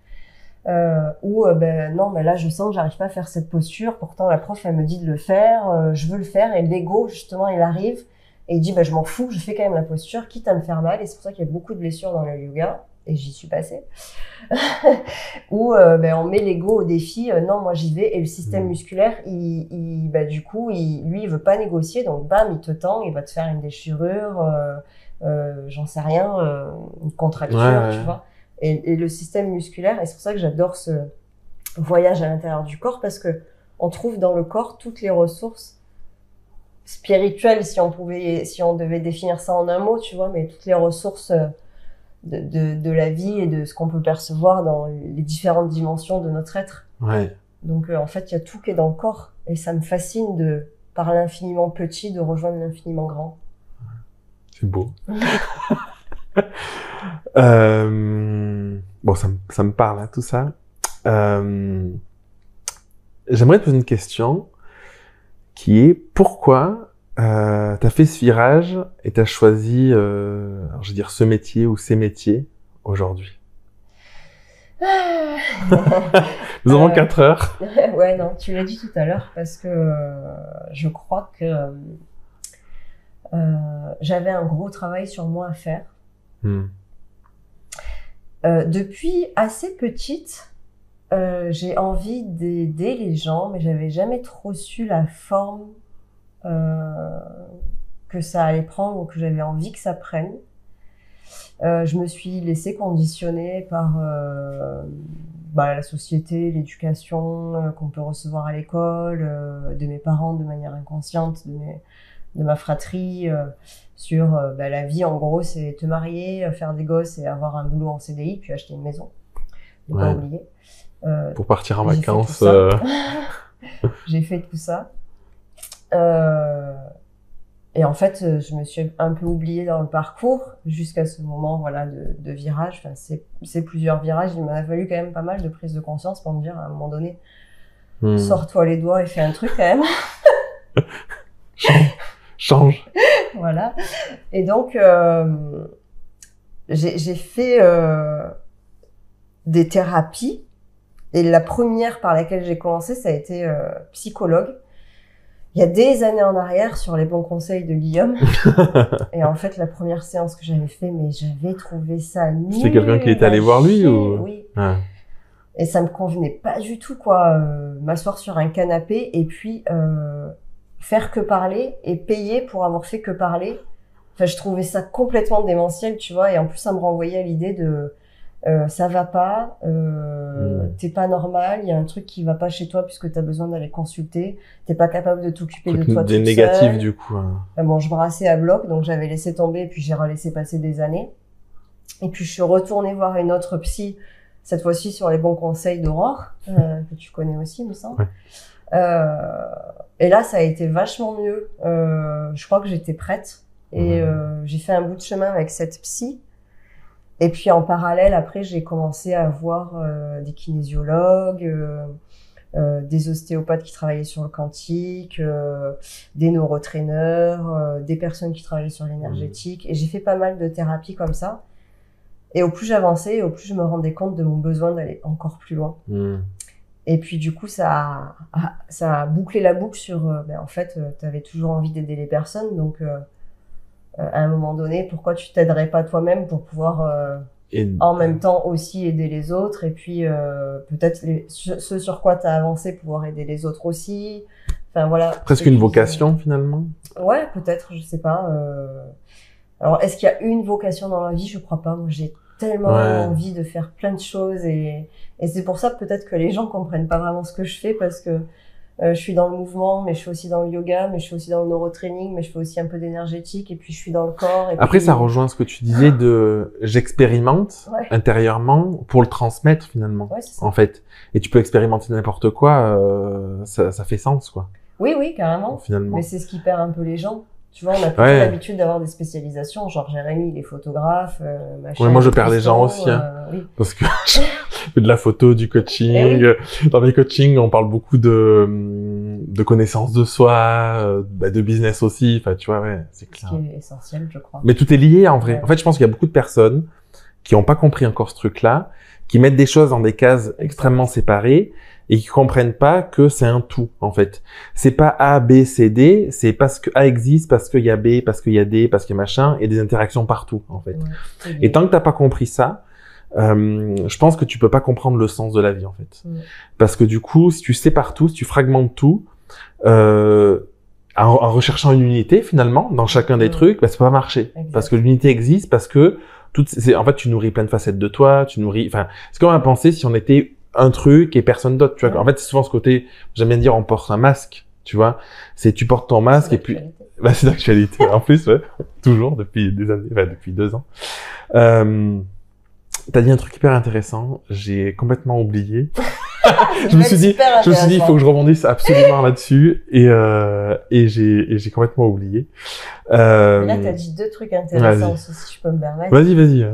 C: Non, mais là je sens que j'arrive pas à faire cette posture. Pourtant la prof elle me dit de le faire, je veux le faire et l'ego justement il arrive et il dit je m'en fous, je fais quand même la posture, quitte à me faire mal. Et c'est pour ça qu'il y a beaucoup de blessures dans le yoga. Et j'y suis passée, on met l'ego au défi, non, moi j'y vais, et le système musculaire, il veut pas négocier, donc bam, il te tend, il va te faire une déchirure, j'en sais rien, une contracture, tu vois. Et le système musculaire, et c'est pour ça que j'adore ce voyage à l'intérieur du corps, parce que on trouve dans le corps toutes les ressources spirituelles, si on devait définir ça en un mot, tu vois, mais toutes les ressources de la vie et de ce qu'on peut percevoir dans les différentes dimensions de notre être.
B: Ouais.
C: Donc en fait, il y a tout qui est dans le corps et ça me fascine par l'infiniment petit, de rejoindre l'infiniment grand.
B: C'est beau. Bon, ça me parle, hein, tout ça. J'aimerais te poser une question qui est pourquoi t'as fait ce virage et t'as choisi, alors je veux dire, ce métier ou ces métiers aujourd'hui. Nous avons 4 heures.
C: Ouais, non, tu l'as dit tout à l'heure parce que je crois que j'avais un gros travail sur moi à faire. Depuis assez petite, j'ai envie d'aider les gens, mais j'avais jamais trop su la forme que ça allait prendre ou que j'avais envie que ça prenne. Je me suis laissée conditionner par la société, l'éducation qu'on peut recevoir à l'école, de mes parents de manière inconsciente, de ma fratrie, sur la vie en gros c'est te marier, faire des gosses et avoir un boulot en CDI puis acheter une maison. Ne pas oublier.
B: Pour partir en vacances.
C: J'ai fait tout ça. Et en fait, je me suis un peu oubliée dans le parcours jusqu'à ce moment, voilà, de virage. Enfin, c'est plusieurs virages. Il m'a fallu quand même pas mal de prise de conscience pour me dire, à un moment donné, sors-toi les doigts et fais un truc quand même.
B: Change.
C: Voilà. Et donc, j'ai fait des thérapies. Et la première par laquelle j'ai commencé, ça a été psychologue. Il y a des années en arrière, sur les bons conseils de Guillaume. Et en fait, la première séance que j'avais fait, mais j'avais trouvé ça nul.
B: C'est quelqu'un qui était allé voir lui ou?
C: Oui. Ah. Et ça me convenait pas du tout, quoi. M'asseoir sur un canapé et puis faire que parler et payer pour avoir fait que parler. Enfin, je trouvais ça complètement démentiel, tu vois. Et en plus, ça me renvoyait à l'idée de ça va pas, t'es pas normal, il y a un truc qui va pas chez toi puisque t'as besoin d'aller consulter, t'es pas capable de t'occuper de toi toute seule. Des négatifs du coup. Bon, je brassais à bloc, donc j'avais laissé tomber et puis j'ai laissé passer des années. Et puis je suis retournée voir une autre psy, cette fois-ci sur les bons conseils d'Aurore, que tu connais aussi, il me semble. Ouais. Et là, ça a été vachement mieux. Je crois que j'étais prête et j'ai fait un bout de chemin avec cette psy. Et puis en parallèle, après, j'ai commencé à voir des kinésiologues, des ostéopathes qui travaillaient sur le quantique, des neurotraîneurs, des personnes qui travaillaient sur l'énergétique. Et j'ai fait pas mal de thérapies comme ça. Et au plus j'avançais, au plus je me rendais compte de mon besoin d'aller encore plus loin. Et puis du coup, ça a bouclé la boucle sur, en fait, tu avais toujours envie d'aider les personnes, donc à un moment donné, pourquoi tu t'aiderais pas toi-même pour pouvoir en même temps aussi aider les autres, et puis peut-être ce sur quoi tu as avancé, pouvoir aider les autres aussi. Enfin voilà.
B: Presque une vocation finalement.
C: Ouais, peut-être, je sais pas. Alors est-ce qu'il y a une vocation dans la vie? Je crois pas. Moi, j'ai tellement envie de faire plein de choses et c'est pour ça peut-être que les gens comprennent pas vraiment ce que je fais, parce que Je suis dans le mouvement, mais je suis aussi dans le yoga, mais je suis aussi dans le neurotraining, mais je fais aussi un peu d'énergétique, et puis je suis dans le corps. Et
B: Après,
C: puis...
B: ça rejoint ce que tu disais de j'expérimente intérieurement pour le transmettre finalement, en fait. Et tu peux expérimenter n'importe quoi, ça fait sens, quoi.
C: Oui, oui, carrément.
B: Finalement.
C: Mais c'est ce qui perd un peu les gens. Tu vois, on a plutôt l'habitude d'avoir des spécialisations, genre Jérémy, il est photographe, machin.
B: Ouais, moi je perds les gens aussi,
C: oui.
B: Parce que je fais de la photo, du coaching. Oui. Dans mes coachings, on parle beaucoup de connaissance de soi, de business aussi. Enfin, tu vois, ouais, c'est clair.
C: Ce qui est essentiel, je crois.
B: Mais tout est lié en vrai. En fait, je pense qu'il y a beaucoup de personnes qui n'ont pas compris encore ce truc-là, qui mettent des choses dans des cases extrêmement séparées et qui comprennent pas que c'est un tout, en fait. C'est pas A, B, C, D, c'est parce que A existe, parce qu'il y a B, parce qu'il y a D, parce qu'il y a machin, et des interactions partout, en fait. Ouais, et tant que t'as pas compris ça, je pense que tu peux pas comprendre le sens de la vie, en fait. Ouais. Parce que du coup, si tu sépares tout, si tu fragmentes tout, en recherchant une unité, finalement, dans chacun des trucs, bah, ça peut pas marcher. Exact. Parce que l'unité existe, parce que en fait, tu nourris plein de facettes de toi, enfin, c'est comme à penser si on était un truc et personne d'autre, tu vois. En fait, c'est souvent ce côté, j'aime bien dire, on porte un masque, tu vois. Tu portes ton masque et puis, bah, c'est d'actualité. En plus, ouais. Toujours, depuis des années, enfin, depuis 2 ans. T'as dit un truc hyper intéressant, j'ai complètement oublié. je me suis dit, il faut que je rebondisse absolument là-dessus, et j'ai complètement oublié.
C: Là, t'as dit 2 trucs intéressants aussi, si je peux me permettre.
B: Vas-y.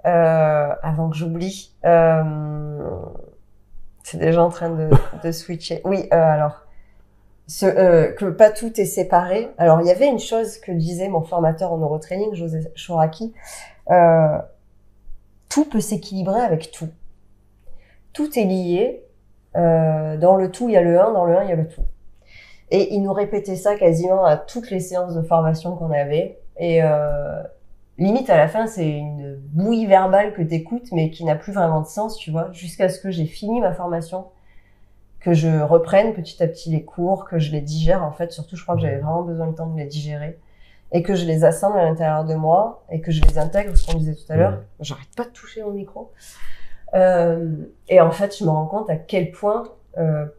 C: Avant que j'oublie, c'est déjà en train de switcher. Oui, alors, que pas tout est séparé. Alors, il y avait une chose que disait mon formateur en neurotraining, José Chouraki, tout peut s'équilibrer avec tout. Tout est lié. Dans le tout, il y a le 1, dans le 1, il y a le tout. Et il nous répétait ça quasiment à toutes les séances de formation qu'on avait. Et limite, à la fin, c'est une bouillie verbale que t'écoutes, mais qui n'a plus vraiment de sens, tu vois, jusqu'à ce que j'ai fini ma formation, que je reprenne petit à petit les cours, que je les digère, en fait. Surtout, je crois que j'avais vraiment besoin de temps de les digérer. Et que je les assemble à l'intérieur de moi, et que je les intègre, ce qu'on disait tout à l'heure. J'arrête pas de toucher au micro. Et en fait, je me rends compte à quel point,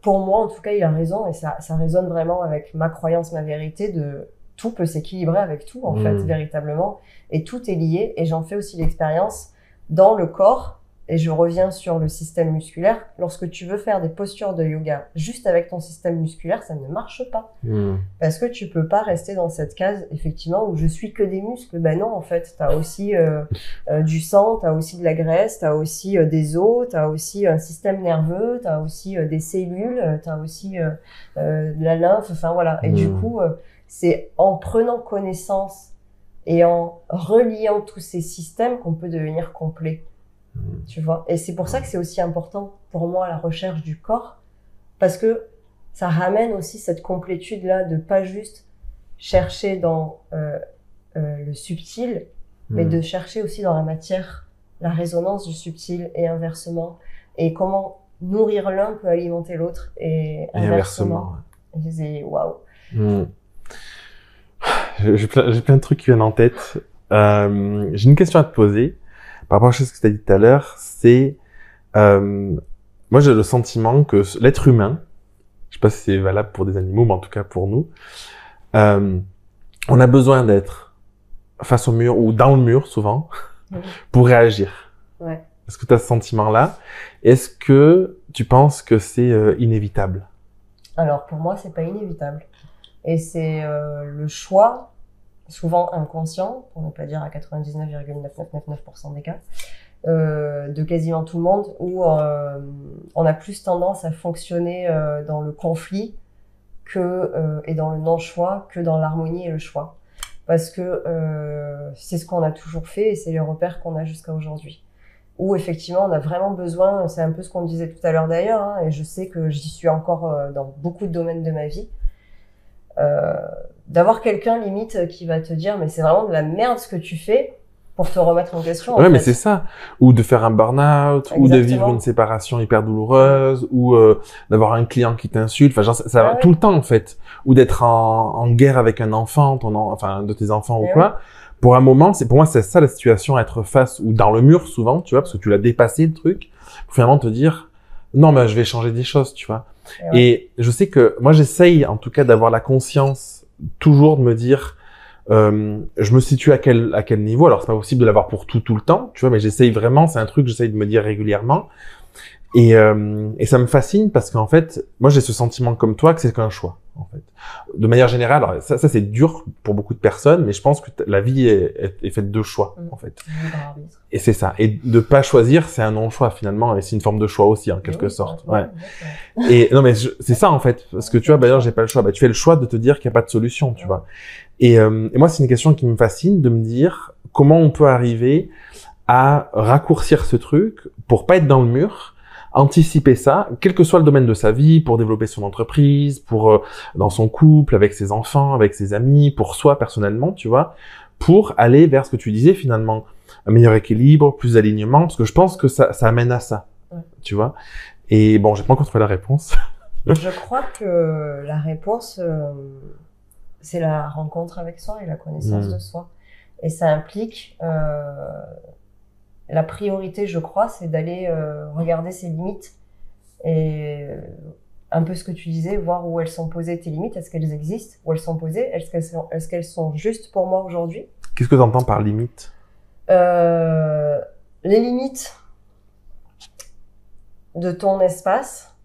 C: pour moi, en tout cas, il a raison, et ça résonne vraiment avec ma croyance, ma vérité, de tout peut s'équilibrer avec tout, en fait, véritablement. Et tout est lié, et j'en fais aussi l'expérience dans le corps, et je reviens sur le système musculaire. Lorsque tu veux faire des postures de yoga juste avec ton système musculaire, ça ne marche pas. Parce que tu peux pas rester dans cette case, effectivement, où je suis que des muscles. Ben non, en fait, t'as aussi du sang, t'as aussi de la graisse, t'as aussi des os, t'as aussi un système nerveux, t'as aussi des cellules, t'as aussi de la lymphe, enfin voilà. Et du coup, c'est en prenant connaissance et en reliant tous ces systèmes qu'on peut devenir complet. Tu vois, et c'est pour ça que c'est aussi important pour moi la recherche du corps, parce que ça ramène aussi cette complétude là de pas juste chercher dans le subtil, mais de chercher aussi dans la matière la résonance du subtil et inversement, et comment nourrir l'un peut alimenter l'autre et inversement. Et je disais waouh.
B: J'ai plein de trucs qui viennent en tête. J'ai une question à te poser. Par rapport à ce que tu as dit tout à l'heure, c'est... moi, j'ai le sentiment que l'être humain, je sais pas si c'est valable pour des animaux, mais en tout cas pour nous, on a besoin d'être face au mur, ou dans le mur, souvent, pour réagir.
C: Ouais.
B: Est-ce que tu as ce sentiment-là? Est-ce que tu penses que c'est inévitable?
C: Alors, pour moi, c'est pas inévitable. Et c'est le choix... souvent inconscient, pour ne pas dire à 99,9999% des cas, de quasiment tout le monde, où on a plus tendance à fonctionner dans le conflit et dans le non-choix que dans l'harmonie et le choix. Parce que c'est ce qu'on a toujours fait et c'est les repères qu'on a jusqu'à aujourd'hui. Où effectivement on a vraiment besoin, c'est un peu ce qu'on disait tout à l'heure d'ailleurs, hein, et je sais que j'y suis encore dans beaucoup de domaines de ma vie, d'avoir quelqu'un limite qui va te dire mais c'est vraiment de la merde ce que tu fais pour te remettre en question.
B: Ouais, mais c'est ça. Ou de faire un burn-out, ou de vivre une séparation hyper douloureuse, ou d'avoir un client qui t'insulte. Enfin, genre, ça va tout le temps en fait. Ou d'être en guerre avec un enfant, enfin de tes enfants ou quoi. Pour un moment, pour moi c'est ça la situation, être face ou dans le mur souvent, tu vois, parce que tu l'as dépassé le truc. Pour finalement te dire non, mais je vais changer des choses, tu vois.
C: Et ouais.
B: Et je sais que moi, j'essaye en tout cas d'avoir la conscience toujours de me dire, je me situe à quel niveau. Alors, c'est pas possible de l'avoir pour tout le temps, tu vois, mais j'essaye vraiment, c'est un truc que j'essaye de me dire régulièrement. Et ça me fascine parce qu'en fait, moi, j'ai ce sentiment comme toi que c'est qu'un choix, en fait. De manière générale, alors ça c'est dur pour beaucoup de personnes, mais je pense que la vie est faite de choix, en fait. Et c'est ça. Et de pas choisir, c'est un non-choix, finalement, et c'est une forme de choix aussi, en quelque sorte. Ouais. Et non, mais c'est ça, en fait. Parce que tu vois, bah, non, j'ai pas le choix. Bah, tu fais le choix de te dire qu'il n'y a pas de solution, tu vois. Et moi, c'est une question qui me fascine de me dire comment on peut arriver à raccourcir ce truc pour pas être dans le mur, anticiper ça, quel que soit le domaine de sa vie, pour développer son entreprise, pour dans son couple, avec ses enfants, avec ses amis, pour soi personnellement, tu vois, pour aller vers ce que tu disais finalement, un meilleur équilibre, plus d'alignement, parce que je pense que ça amène à ça, tu vois. Et bon, j'ai pas encore trouvé la réponse.
C: Je crois que la réponse, c'est la rencontre avec soi et la connaissance de soi. Et ça implique la priorité, je crois, c'est d'aller regarder ses limites et un peu ce que tu disais, voir où elles sont posées, tes limites, est-ce qu'elles existent, où elles sont posées, est-ce qu'elles sont justes pour moi aujourd'hui.
B: Qu'est-ce que tu entends par limite?
C: Les limites de ton espace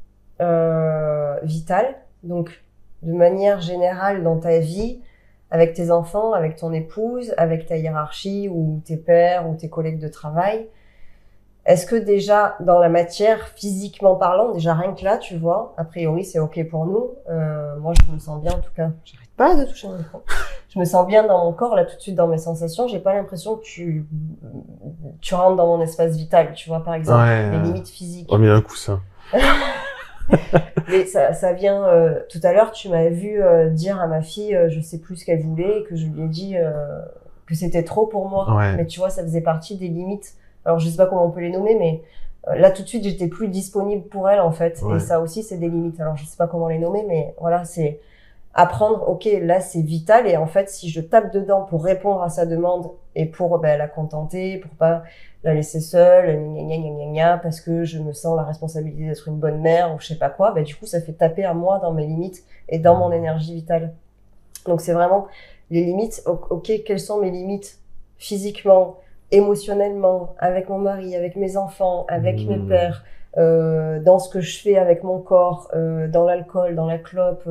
C: vital, donc de manière générale dans ta vie, avec tes enfants, avec ton épouse, avec ta hiérarchie ou tes pairs ou tes collègues de travail. Est-ce que déjà, dans la matière, physiquement parlant, déjà rien que là, tu vois, a priori, c'est OK pour nous. Moi, je me sens bien, en tout cas. J'arrête pas de toucher mon micro. Je me sens bien dans mon corps, là, tout de suite, dans mes sensations. J'ai pas l'impression que tu rentres dans mon espace vital, tu vois, par exemple, les limites physiques.
B: Oh, mais un coussin.
C: Mais ça vient tout à l'heure tu m'as vu dire à ma fille je sais plus ce qu'elle voulait et que je lui ai dit que c'était trop pour moi, mais tu vois ça faisait partie des limites. Alors je sais pas comment on peut les nommer, mais là tout de suite j'étais plus disponible pour elle en fait, et ça aussi c'est des limites. Alors je sais pas comment les nommer, mais voilà, c'est apprendre, ok, là c'est vital, et en fait si je tape dedans pour répondre à sa demande et pour la contenter, pour pas la laisser seule, parce que je me sens la responsabilité d'être une bonne mère ou je sais pas quoi, du coup ça fait taper à moi dans mes limites et dans mon énergie vitale. Donc c'est vraiment les limites, ok, quelles sont mes limites physiquement, émotionnellement, avec mon mari, avec mes enfants, avec mes pères, dans ce que je fais avec mon corps, dans l'alcool, dans la clope,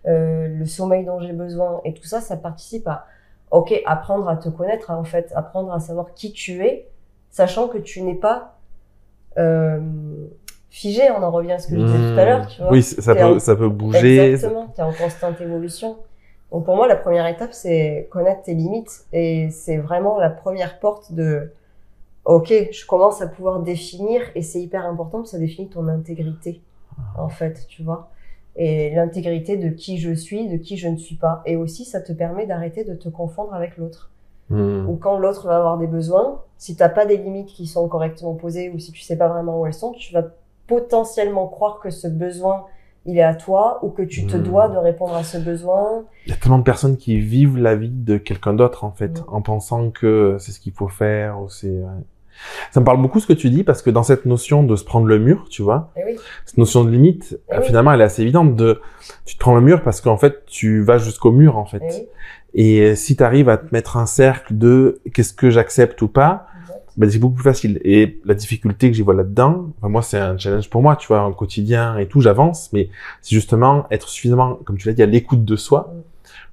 C: le sommeil dont j'ai besoin, et tout ça, ça participe à, ok, apprendre à te connaître, en fait, apprendre à savoir qui tu es, sachant que tu n'es pas figé. On en revient à ce que je disais tout à l'heure, tu vois.
B: Oui, ça peut bouger.
C: Exactement, t'es en constante évolution. Donc pour moi, la première étape, c'est connaître tes limites, et c'est vraiment la première porte de ok, je commence à pouvoir définir, et c'est hyper important parce que ça définit ton intégrité, en fait, tu vois. Et l'intégrité de qui je suis, de qui je ne suis pas. Et aussi, ça te permet d'arrêter de te confondre avec l'autre. Ou quand l'autre va avoir des besoins, si t'as pas des limites qui sont correctement posées, ou si tu sais pas vraiment où elles sont, tu vas potentiellement croire que ce besoin, il est à toi, ou que tu te dois de répondre à ce besoin.
B: Il y a tellement de personnes qui vivent la vie de quelqu'un d'autre, en fait, en pensant que c'est ce qu'il faut faire, ou c'est... Ça me parle beaucoup ce que tu dis, parce que dans cette notion de se prendre le mur, tu vois, cette notion de limite, finalement, elle est assez évidente. Tu te prends le mur parce qu'en fait, tu vas jusqu'au mur, en fait. Et si tu arrives à te mettre un cercle de qu'est-ce que j'accepte ou pas, c'est beaucoup plus facile. Et la difficulté que j'y vois là-dedans, moi, c'est un challenge pour moi, tu vois, en quotidien et tout, j'avance, mais c'est justement être suffisamment, comme tu l'as dit, à l'écoute de soi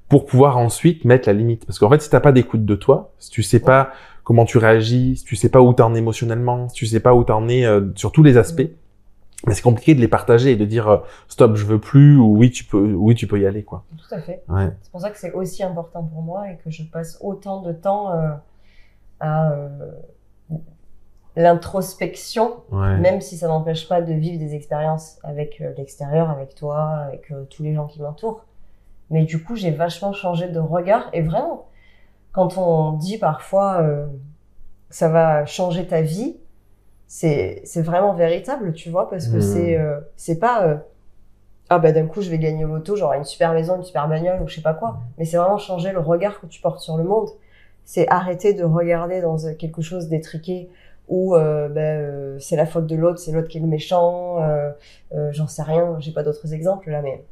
B: pour pouvoir ensuite mettre la limite. Parce qu'en fait, si t'as pas d'écoute de toi, si tu sais pas comment tu réagis, si tu sais pas où t'en es émotionnellement, si tu sais pas où t'en es sur tous les aspects, mais c'est compliqué de les partager et de dire stop, je veux plus, ou oui, tu peux y aller, quoi.
C: Tout à fait. C'est pour ça que c'est aussi important pour moi et que je passe autant de temps à l'introspection, même si ça n'empêche pas de vivre des expériences avec l'extérieur, avec toi, avec tous les gens qui m'entourent. Mais du coup, j'ai vachement changé de regard, et vraiment, quand on dit parfois ça va changer ta vie, c'est vraiment véritable, tu vois, parce que c'est pas d'un coup je vais gagner au loto, genre une super maison, une super bagnole ou je sais pas quoi, mais c'est vraiment changer le regard que tu portes sur le monde. C'est arrêter de regarder dans quelque chose d'étriqué ou c'est la faute de l'autre, c'est l'autre qui est le méchant, j'en sais rien, j'ai pas d'autres exemples là, mais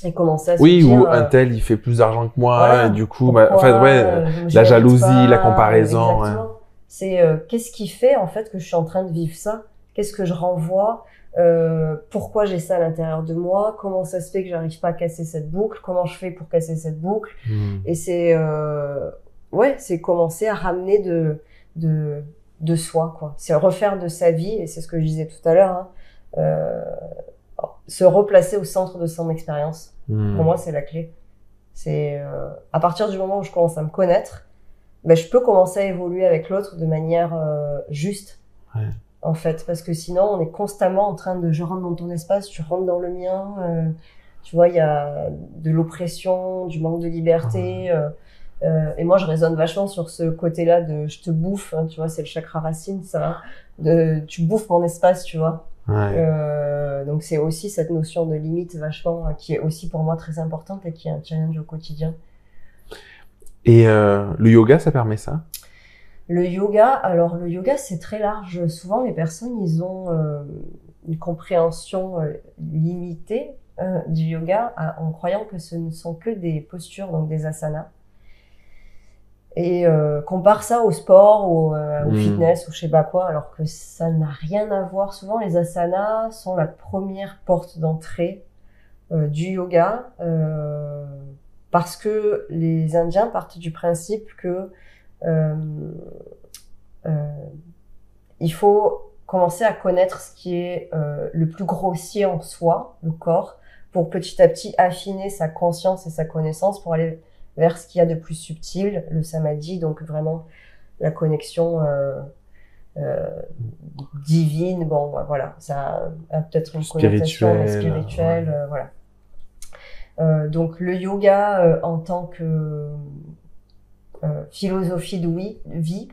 C: et commencer à se
B: Oui,
C: dire,
B: ou un tel, il fait plus d'argent que moi,
C: voilà,
B: et du coup,
C: pourquoi,
B: en fait, ouais,
C: je
B: la
C: mérite
B: jalousie,
C: pas,
B: la comparaison.
C: exactement.
B: Ouais.
C: C'est qu'est-ce qui fait en fait que je suis en train de vivre ça? Qu'est-ce que je renvoie? Pourquoi j'ai ça à l'intérieur de moi? Comment ça se fait que j'arrive pas à casser cette boucle? Comment je fais pour casser cette boucle? Et c'est c'est commencer à ramener de soi, quoi. C'est refaire de sa vie, et c'est ce que je disais tout à l'heure, hein, se replacer au centre de son expérience. Pour moi, c'est la clé. C'est à partir du moment où je commence à me connaître, je peux commencer à évoluer avec l'autre de manière juste.
B: Ouais.
C: En fait, parce que sinon, on est constamment en train de je rentre dans ton espace, tu rentres dans le mien. Tu vois, il y a de l'oppression, du manque de liberté. Et moi, je raisonne vachement sur ce côté-là de je te bouffe. Hein, tu vois, c'est le chakra racine, ça. Tu bouffes mon espace, tu vois. Ouais. Donc, c'est aussi cette notion de limite vachement qui est aussi pour moi très importante et qui est un challenge au quotidien.
B: Et le yoga, ça permet ça?
C: Le yoga, c'est très large. Souvent, les personnes, ils ont une compréhension limitée du yoga en croyant que ce ne sont que des postures, donc des asanas. Et compare ça au sport, au fitness, ou je sais pas quoi, alors que ça n'a rien à voir. Souvent, les asanas sont la première porte d'entrée du yoga parce que les Indiens partent du principe que il faut commencer à connaître ce qui est le plus grossier en soi, le corps, pour petit à petit affiner sa conscience et sa connaissance pour aller vers ce qu'il y a de plus subtil, le samadhi, donc vraiment la connexion divine. Bon, voilà, ça a peut-être une connotation spirituelle, voilà. Donc le yoga en tant que philosophie de vie,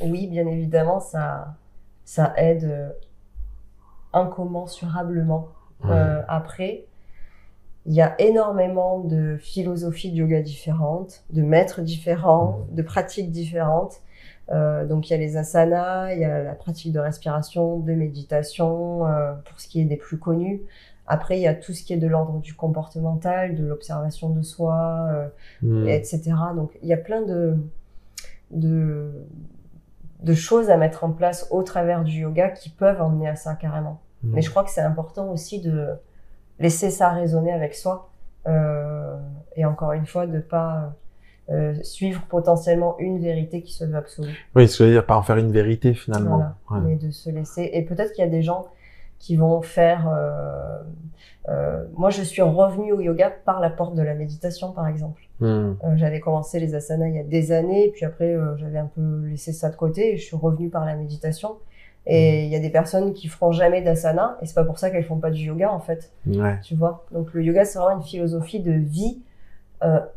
C: oui, bien évidemment, ça aide incommensurablement. Après, il y a énormément de philosophies de yoga différentes, de maîtres différents, de pratiques différentes. Donc, il y a les asanas, il y a la pratique de respiration, de méditation, pour ce qui est des plus connus. Après, il y a tout ce qui est de l'ordre du comportemental, de l'observation de soi, etc. Donc, il y a plein de choses à mettre en place au travers du yoga qui peuvent emmener à ça carrément. Mais je crois que c'est important aussi de laisser ça résonner avec soi et encore une fois de pas suivre potentiellement une vérité qui se veut absolue.
B: Oui, ce que je veux dire, pas en faire une vérité finalement.
C: Voilà, ouais. Mais de se laisser. Et peut-être qu'il y a des gens qui vont faire... moi, je suis revenue au yoga par la porte de la méditation, par exemple. J'avais commencé les asanas il y a des années, puis après, j'avais un peu laissé ça de côté, et je suis revenue par la méditation. Et il y a des personnes qui feront jamais d'asana, et c'est pas pour ça qu'elles font pas du yoga, en fait.
B: Ouais.
C: Tu vois? Donc, le yoga, c'est vraiment une philosophie de vie.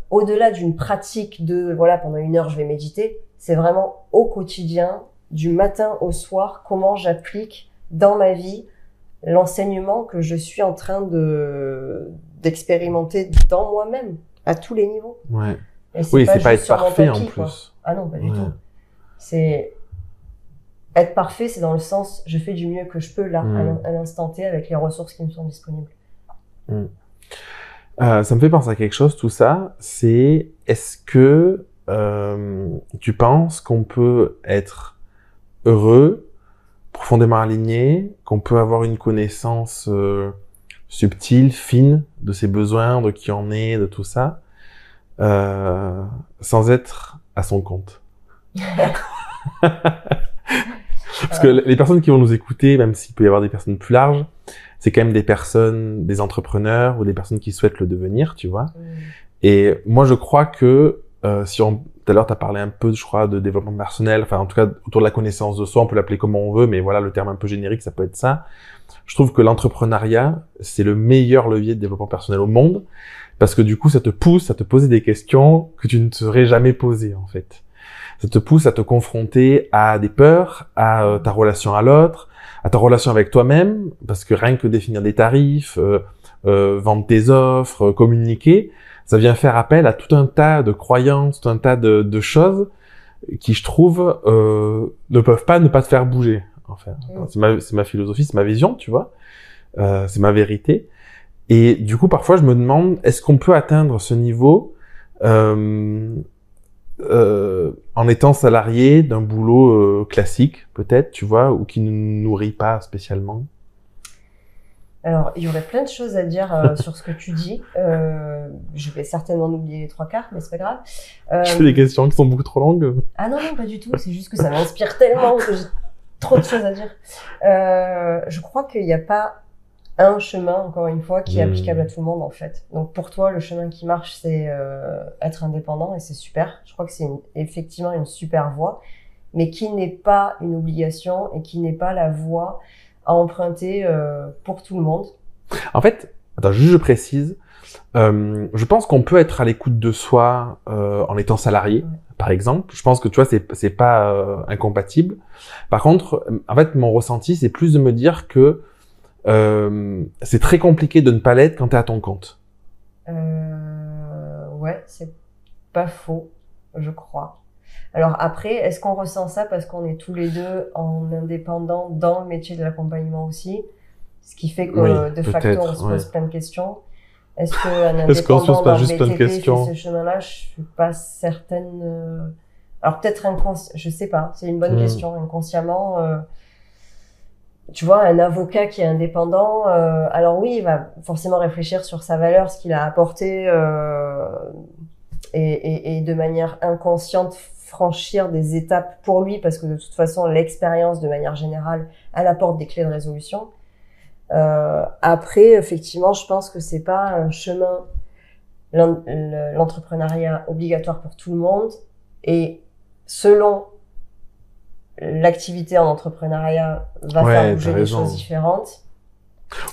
C: Au-delà d'une pratique de, voilà, pendant 1 heure, je vais méditer, c'est vraiment au quotidien, du matin au soir, comment j'applique dans ma vie l'enseignement que je suis en train d'expérimenter dans moi-même, à tous les niveaux.
B: Ouais.
C: Et
B: oui, c'est pas être parfait en plus.
C: Quoi. Ah non, pas du tout. C'est être parfait, c'est dans le sens, je fais du mieux que je peux là, à l'instant T, avec les ressources qui me sont disponibles.
B: Ça me fait penser à quelque chose, tout ça. C'est, est-ce que tu penses qu'on peut être heureux, profondément aligné, qu'on peut avoir une connaissance subtile, fine de ses besoins, de qui on est, de tout ça, sans être à son compte? Parce que les personnes qui vont nous écouter, même s'il peut y avoir des personnes plus larges, c'est quand même des personnes, des entrepreneurs ou des personnes qui souhaitent le devenir, tu vois. Et moi, je crois que tout à l'heure, tu as parlé un peu, je crois, de développement personnel, enfin, en tout cas, autour de la connaissance de soi, on peut l'appeler comme on veut, mais voilà, le terme un peu générique, ça peut être ça. Je trouve que l'entrepreneuriat, c'est le meilleur levier de développement personnel au monde, parce que du coup, ça te pousse à te poser des questions que tu ne te serais jamais posées, en fait. Ça te pousse à te confronter à des peurs, à ta relation à l'autre, à ta relation avec toi-même, parce que rien que définir des tarifs, vendre tes offres, communiquer, ça vient faire appel à tout un tas de croyances, tout un tas de choses qui je trouve ne peuvent pas ne pas te faire bouger. En fait, c'est ma philosophie, c'est ma vision, tu vois, c'est ma vérité. Et du coup, parfois, je me demande, est-ce qu'on peut atteindre ce niveau en étant salarié d'un boulot classique, peut-être, tu vois, ou qui ne nous nourrit pas spécialement?
C: Alors, il y aurait plein de choses à dire sur ce que tu dis. Je vais certainement oublier les 3 quarts, mais c'est pas grave.
B: Je fais des questions qui sont beaucoup trop longues.
C: Ah non, non, pas du tout. C'est juste que ça m'inspire tellement que j'ai trop de choses à dire. Je crois qu'il n'y a pas un chemin, encore une fois, qui est applicable à tout le monde, en fait. Donc, pour toi, le chemin qui marche, c'est être indépendant, et c'est super. Je crois que c'est effectivement une super voie, mais qui n'est pas une obligation et qui n'est pas la voie à emprunter pour tout le monde.
B: En fait, attends, juste je précise, je pense qu'on peut être à l'écoute de soi en étant salarié, par exemple. Je pense que tu vois, c'est pas incompatible. Par contre, en fait, mon ressenti, c'est plus de me dire que c'est très compliqué de ne pas l'être quand t'es à ton compte.
C: Ouais, c'est pas faux, je crois. Alors après, est-ce qu'on ressent ça parce qu'on est tous les deux en indépendant dans le métier de l'accompagnement aussi? Ce qui fait que de facto, on se pose plein de questions. Est-ce qu'un indépendant dans le BTP fait ce chemin-là? Je suis pas certaine. Alors peut-être je sais pas, c'est une bonne question. Inconsciemment, tu vois, un avocat qui est indépendant, alors oui, il va forcément réfléchir sur sa valeur, ce qu'il a apporté, et de manière inconsciente franchir des étapes pour lui, parce que de toute façon, l'expérience, de manière générale, elle apporte des clés de résolution. Après, effectivement, je pense que c'est pas un chemin, l'entrepreneuriat obligatoire pour tout le monde, et selon l'activité en entrepreneuriat va faire bouger des choses différentes.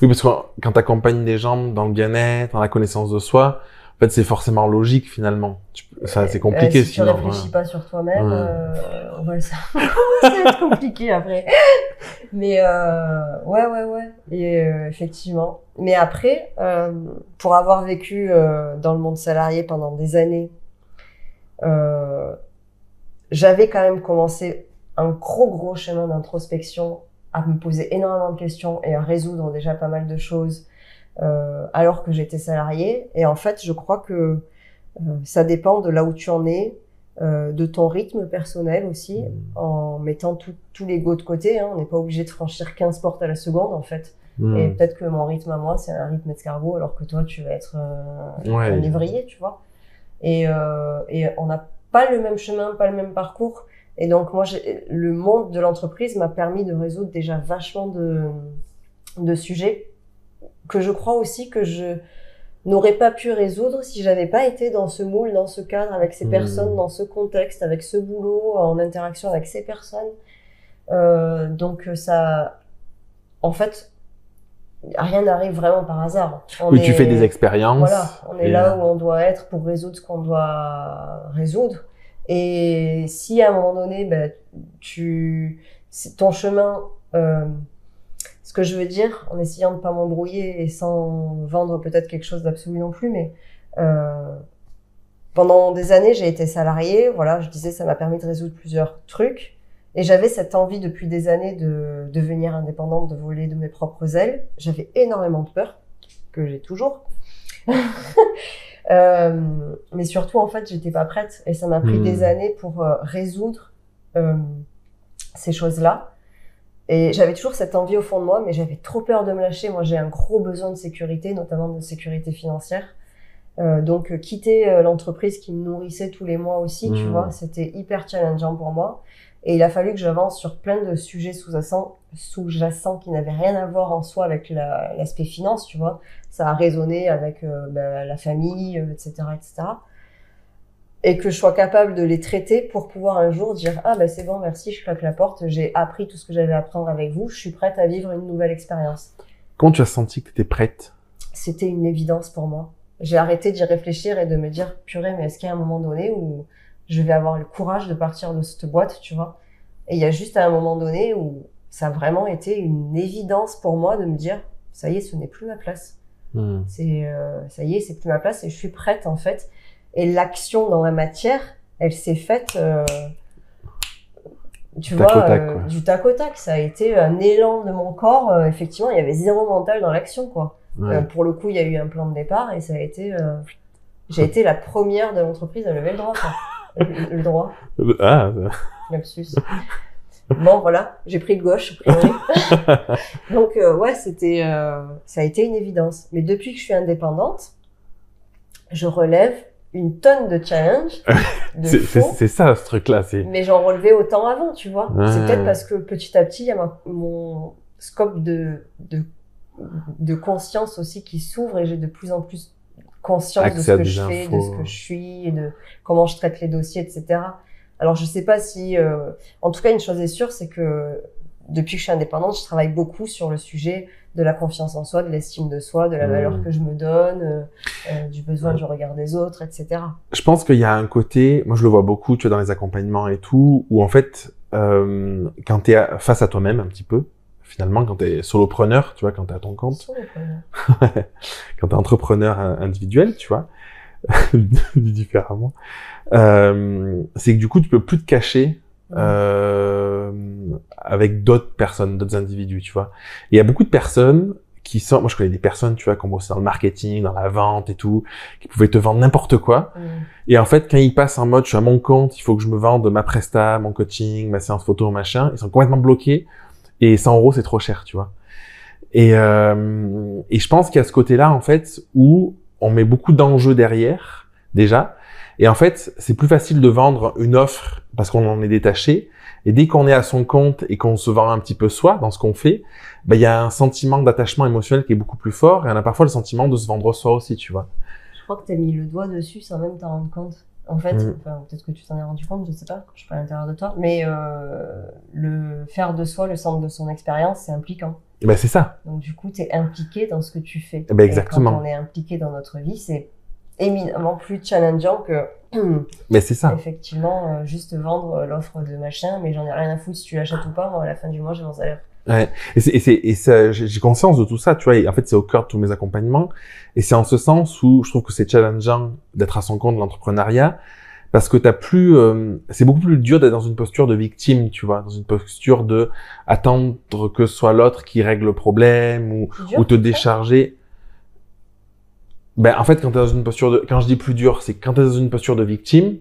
B: Oui, parce que quand tu accompagnes des gens dans le bien-être, dans la connaissance de soi, en fait, c'est forcément logique finalement. Ça, c'est compliqué
C: si sinon. Si tu réfléchis pas sur toi-même, ça va être compliqué après. Mais ouais. Et effectivement. Mais après, pour avoir vécu dans le monde salarié pendant des années, j'avais quand même commencé un gros chemin d'introspection, à me poser énormément de questions et à résoudre déjà pas mal de choses alors que j'étais salariée. Et en fait, je crois que ça dépend de là où tu en es, de ton rythme personnel aussi, en mettant tout l'ego de côté. Hein. On n'est pas obligé de franchir 15 portes à la seconde, en fait. Et peut-être que mon rythme à moi, c'est un rythme escargot, alors que toi, tu vas être un lévrier, tu vois. Et on n'a pas le même chemin, pas le même parcours. Et donc, moi, le monde de l'entreprise m'a permis de résoudre déjà vachement de sujets que je crois aussi que je n'aurais pas pu résoudre si j'avais pas été dans ce moule, dans ce cadre, avec ces personnes, dans ce contexte, avec ce boulot, en interaction avec ces personnes. Donc, ça, en fait, rien n'arrive vraiment par hasard.
B: Tu fais des expériences.
C: Voilà, on est là où on doit être pour résoudre ce qu'on doit résoudre. Et si à un moment donné, ton chemin, ce que je veux dire, en essayant de pas m'embrouiller et sans vendre peut-être quelque chose d'absolu non plus, mais pendant des années, j'ai été salariée. Voilà, je disais, ça m'a permis de résoudre plusieurs trucs. Et j'avais cette envie depuis des années de devenir indépendante, de voler de mes propres ailes. J'avais énormément de peur, que j'ai toujours. Mais surtout, en fait, j'étais pas prête. Et ça m'a pris des années pour résoudre ces choses-là. Et j'avais toujours cette envie au fond de moi, mais j'avais trop peur de me lâcher. Moi, j'ai un gros besoin de sécurité, notamment de sécurité financière. Donc, quitter l'entreprise qui me nourrissait tous les mois aussi, tu vois, c'était hyper challengeant pour moi. Et il a fallu que j'avance sur plein de sujets sous-jacents qui n'avaient rien à voir en soi avec l'aspect finance, tu vois. Ça a résonné avec la famille, etc., etc. Et que je sois capable de les traiter pour pouvoir un jour dire « Ah, c'est bon, merci, je claque la porte, j'ai appris tout ce que j'avais à apprendre avec vous, je suis prête à vivre une nouvelle expérience. »
B: Comment tu as senti que tu étais prête?
C: C'était une évidence pour moi. J'ai arrêté d'y réfléchir et de me dire « Purée, mais est-ce qu'il y a un moment donné où je vais avoir le courage de partir de cette boîte, tu vois ?» Et il y a juste un moment donné où ça a vraiment été une évidence pour moi de me dire « Ça y est, ce n'est plus ma place. Ça y est, c'est plus ma place et je suis prête, en fait. » Et l'action dans la matière, elle s'est faite Tu
B: Tac au
C: vois,
B: tac, quoi.
C: du tac au tac. Ça a été un élan de mon corps. Effectivement, il y avait zéro mental dans l'action, quoi.
B: Ouais.
C: Pour le coup, il y a eu un plan de départ et ça a été... j'ai été la première de l'entreprise à lever le droit, quoi. Le droit.
B: Ah,
C: Lapsus. Bon, voilà, j'ai pris le gauche, a priori. Donc, ouais, c'était, ça a été une évidence. Mais depuis que je suis indépendante, je relève une tonne de challenges, de faux,
B: c'est ça, ce truc-là.
C: mais j'en relevais autant avant, tu vois.
B: Ouais.
C: C'est peut-être parce que petit à petit, il y a mon scope de conscience aussi qui s'ouvre et j'ai de plus en plus conscience de
B: Accès
C: ce
B: à
C: que
B: des
C: je fais, de
B: infos.
C: ce que je suis, et de comment je traite les dossiers, etc. Alors, je sais pas si... en tout cas, une chose est sûre, c'est que depuis que je suis indépendante, je travaille beaucoup sur le sujet de la confiance en soi, de l'estime de soi, de la valeur que je me donne, du besoin du regard des autres, etc.
B: Je pense qu'il y a un côté, moi je le vois beaucoup, tu vois, dans les accompagnements et tout, où en fait, quand t'es face à toi-même un petit peu, finalement, quand t'es solopreneur, tu vois, quand t'es à ton compte,
C: Sur le point.
B: quand t'es entrepreneur individuel, tu vois, dit différemment, c'est que du coup, tu peux plus te cacher avec d'autres personnes, d'autres individus, tu vois. Et il y a beaucoup de personnes qui sont, moi je connais des personnes, tu vois, qui ont bossé dans le marketing, dans la vente et tout, qui pouvaient te vendre n'importe quoi. Et en fait, quand ils passent en mode, je suis à mon compte, il faut que je me vende ma presta, mon coaching, ma séance photo, machin, ils sont complètement bloqués. Et 100 €, c'est trop cher, tu vois. Et je pense qu'il y a ce côté-là, en fait, où on met beaucoup d'enjeux derrière, déjà. Et en fait, c'est plus facile de vendre une offre parce qu'on en est détaché. Et dès qu'on est à son compte et qu'on se vend un petit peu soi dans ce qu'on fait, ben, il y a un sentiment d'attachement émotionnel qui est beaucoup plus fort. Et on a parfois le sentiment de se vendre soi aussi, tu vois.
C: Je crois que tu as mis le doigt dessus sans même t'en rendre compte. En fait, enfin, peut-être que tu t'en es rendu compte, je sais pas, je suis pas à l'intérieur de toi, mais le faire de soi le centre de son expérience, c'est impliquant.
B: Et ben, c'est ça.
C: Donc du coup, tu es impliqué dans ce que tu fais.
B: Ben, exactement.
C: Et quand on est impliqué dans notre vie, c'est éminemment plus challengeant que
B: Mais c'est ça.
C: effectivement juste vendre l'offre de machin, mais j'en ai rien à foutre si tu l'achètes ou pas, moi à la fin du mois j'ai mon salaire.
B: Ouais. Et ça, j'ai conscience de tout ça, tu vois. Et en fait, c'est au cœur de tous mes accompagnements. Et c'est en ce sens où je trouve que c'est challengeant d'être à son compte de l'entrepreneuriat, parce que t'as plus, c'est beaucoup plus dur d'être dans une posture de victime, tu vois, dans une posture de attendre que ce soit l'autre qui règle le problème ou te décharger. Ben, en fait, quand t'es dans une posture de, quand je dis plus dur, c'est quand t'es dans une posture de victime,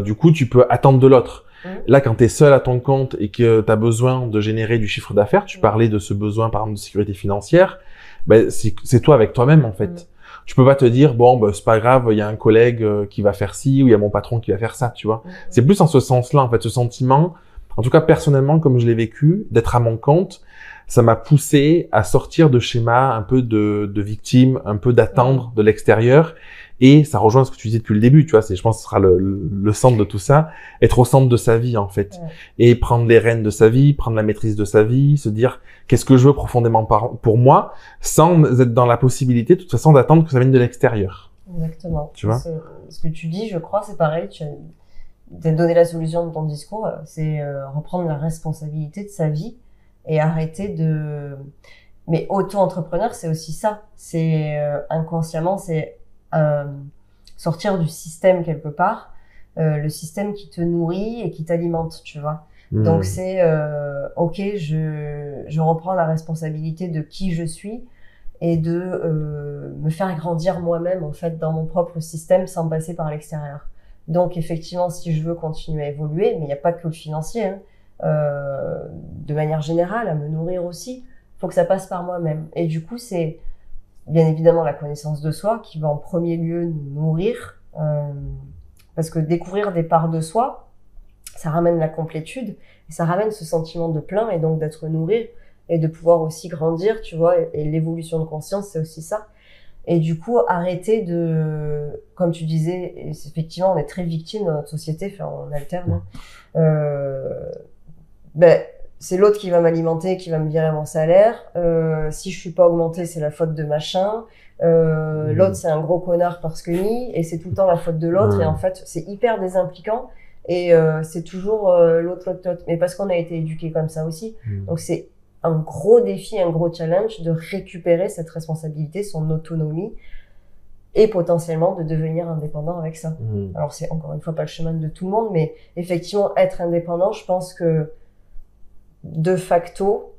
B: du coup, tu peux attendre de l'autre. Là, quand t'es seul à ton compte et que t'as besoin de générer du chiffre d'affaires, tu parlais de ce besoin, par exemple, de sécurité financière, ben, c'est toi avec toi-même, en fait. Tu peux pas te dire, bon, ben, c'est pas grave, il y a un collègue qui va faire ci, ou il y a mon patron qui va faire ça, tu vois. C'est plus en ce sens-là, en fait, ce sentiment, en tout cas, personnellement, comme je l'ai vécu, d'être à mon compte, ça m'a poussé à sortir de schémas un peu de victime, un peu d'attendre de l'extérieur. Et ça rejoint ce que tu disais depuis le début, tu vois, je pense que ce sera le centre de tout ça, être au centre de sa vie, en fait. Et prendre les rênes de sa vie, prendre la maîtrise de sa vie, se dire qu'est-ce que je veux profondément pour moi, sans être dans la possibilité, de toute façon, d'attendre que ça vienne de l'extérieur.
C: Exactement.
B: Tu vois?
C: Ce que tu dis, je crois, c'est pareil, tu as donné la solution de ton discours, c'est reprendre la responsabilité de sa vie et arrêter de... Mais auto-entrepreneur, c'est aussi ça. C'est inconsciemment, c'est sortir du système quelque part, le système qui te nourrit et qui t'alimente, tu vois. Donc c'est ok, je reprends la responsabilité de qui je suis et de me faire grandir moi-même en fait dans mon propre système sans passer par l'extérieur. Donc effectivement, si je veux continuer à évoluer, mais il n'y a pas que le financier, hein, de manière générale, à me nourrir aussi, faut que ça passe par moi-même. Et du coup, c'est bien évidemment la connaissance de soi qui va en premier lieu nous nourrir, parce que découvrir des parts de soi, ça ramène la complétude, et ça ramène ce sentiment de plein, et donc d'être nourri, et de pouvoir aussi grandir, tu vois, et l'évolution de conscience, c'est aussi ça. Et du coup, arrêter de, comme tu disais, et effectivement, on est très victime dans notre société, enfin, on alterne, ben, c'est l'autre qui va m'alimenter, qui va me virer mon salaire. Si je suis pas augmentée, c'est la faute de machin. L'autre, c'est un gros connard parce que ni, et c'est tout le temps la faute de l'autre. Et en fait, c'est hyper désimpliquant. Et c'est toujours l'autre. Mais parce qu'on a été éduqués comme ça aussi. Donc c'est un gros défi, un gros challenge de récupérer cette responsabilité, son autonomie. et potentiellement de devenir indépendant avec ça. Alors c'est encore une fois pas le chemin de tout le monde, mais effectivement être indépendant, je pense que de facto,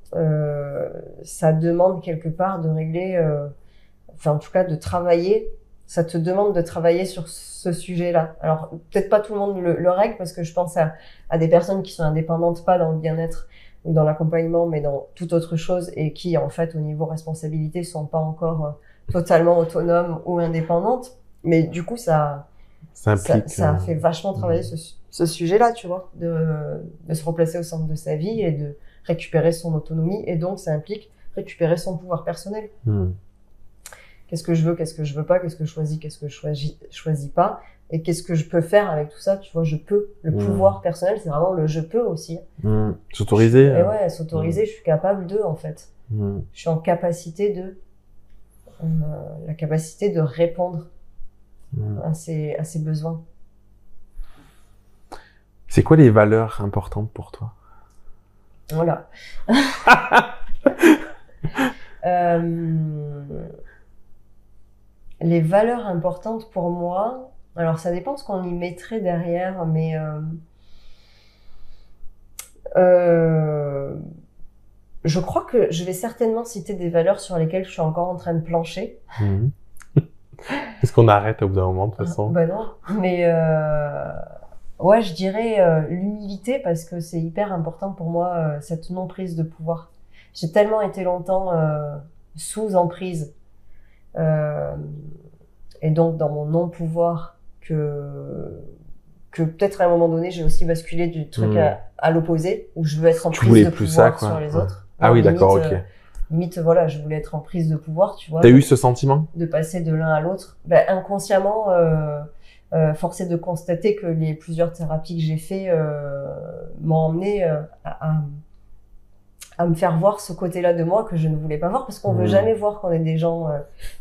C: ça demande quelque part de régler, enfin en tout cas de travailler. Ça te demande de travailler sur ce sujet-là. Alors peut-être pas tout le monde le règle, parce que je pense à des personnes qui sont indépendantes, pas dans le bien-être ou dans l'accompagnement, mais dans toute autre chose, et qui en fait au niveau responsabilité sont pas encore totalement autonomes ou indépendantes. Mais du coup ça fait vachement travailler ce sujet-là, tu vois, de se replacer au centre de sa vie et de récupérer son autonomie, et donc ça implique récupérer son pouvoir personnel. Qu'est-ce que je veux, qu'est-ce que je veux pas, qu'est-ce que je choisis, qu'est-ce que je choisis pas, et qu'est-ce que je peux faire avec tout ça, tu vois, je peux. Le pouvoir personnel, c'est vraiment le je peux aussi.
B: S'autoriser.
C: Et ouais, s'autoriser, je suis capable de, en fait. Je suis en capacité de, la capacité de répondre à ces besoins.
B: C'est quoi les valeurs importantes pour toi?
C: Voilà. Les valeurs importantes pour moi, alors ça dépend ce qu'on y mettrait derrière, mais je crois que je vais certainement citer des valeurs sur lesquelles je suis encore en train de plancher.
B: Est-ce qu'on arrête au bout d'un moment, de toute façon?
C: Ben non, mais ouais, je dirais l'humilité, parce que c'est hyper important pour moi, cette non-prise de pouvoir. J'ai tellement été longtemps sous emprise, et donc dans mon non-pouvoir, que peut-être à un moment donné j'ai aussi basculé du truc à l'opposé, où je veux être en prise de pouvoir sur les autres.
B: Ah oui, d'accord, ok.
C: Limite, voilà, je voulais être en prise de pouvoir, tu vois.
B: T'as eu ce sentiment?
C: De passer de l'un à l'autre. Ben, inconsciemment, force est de constater que les plusieurs thérapies que j'ai fait m'ont emmené à me faire voir ce côté-là de moi que je ne voulais pas voir, parce qu'on veut jamais voir qu'on est des gens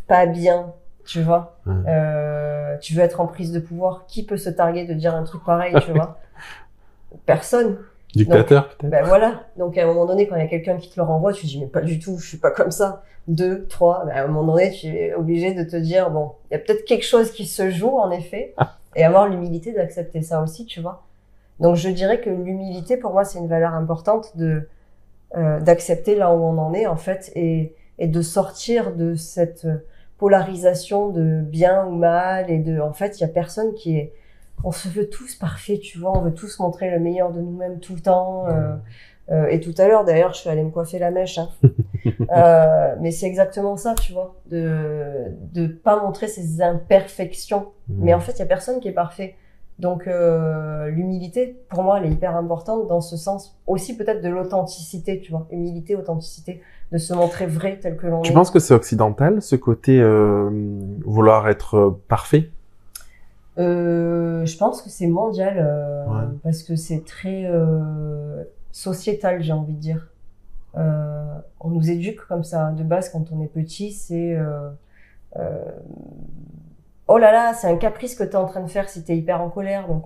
C: pas bien, tu vois. Tu veux être en prise de pouvoir, qui peut se targuer de dire un truc pareil, tu vois? Personne.
B: Dictateur, peut-être.
C: Ben voilà. Donc, à un moment donné, quand il y a quelqu'un qui te le renvoie, tu te dis, mais pas du tout, je suis pas comme ça. 2, 3, ben à un moment donné, tu es obligé de te dire, bon, il y a peut-être quelque chose qui se joue, en effet, et avoir l'humilité d'accepter ça aussi, tu vois. Donc, je dirais que l'humilité, pour moi, c'est une valeur importante d'accepter là où on en est, en fait, et de sortir de cette polarisation de bien ou mal, et en fait, il y a personne qui est, on se veut tous parfaits, tu vois, on veut tous montrer le meilleur de nous-mêmes tout le temps. Et tout à l'heure, d'ailleurs, je suis allée me coiffer la mèche. Mais c'est exactement ça, tu vois, de pas montrer ses imperfections. Mais en fait, il y a personne qui est parfait. Donc, l'humilité, pour moi, elle est hyper importante dans ce sens. Aussi, peut-être de l'authenticité, tu vois. Humilité, authenticité, de se montrer vrai tel que l'on est.
B: Tu penses que c'est occidental, ce côté vouloir être parfait?
C: Je pense que c'est mondial, parce que c'est très sociétal, j'ai envie de dire. On nous éduque comme ça. De base, quand on est petit, c'est oh là là, c'est un caprice que t'es en train de faire si t'es hyper en colère, donc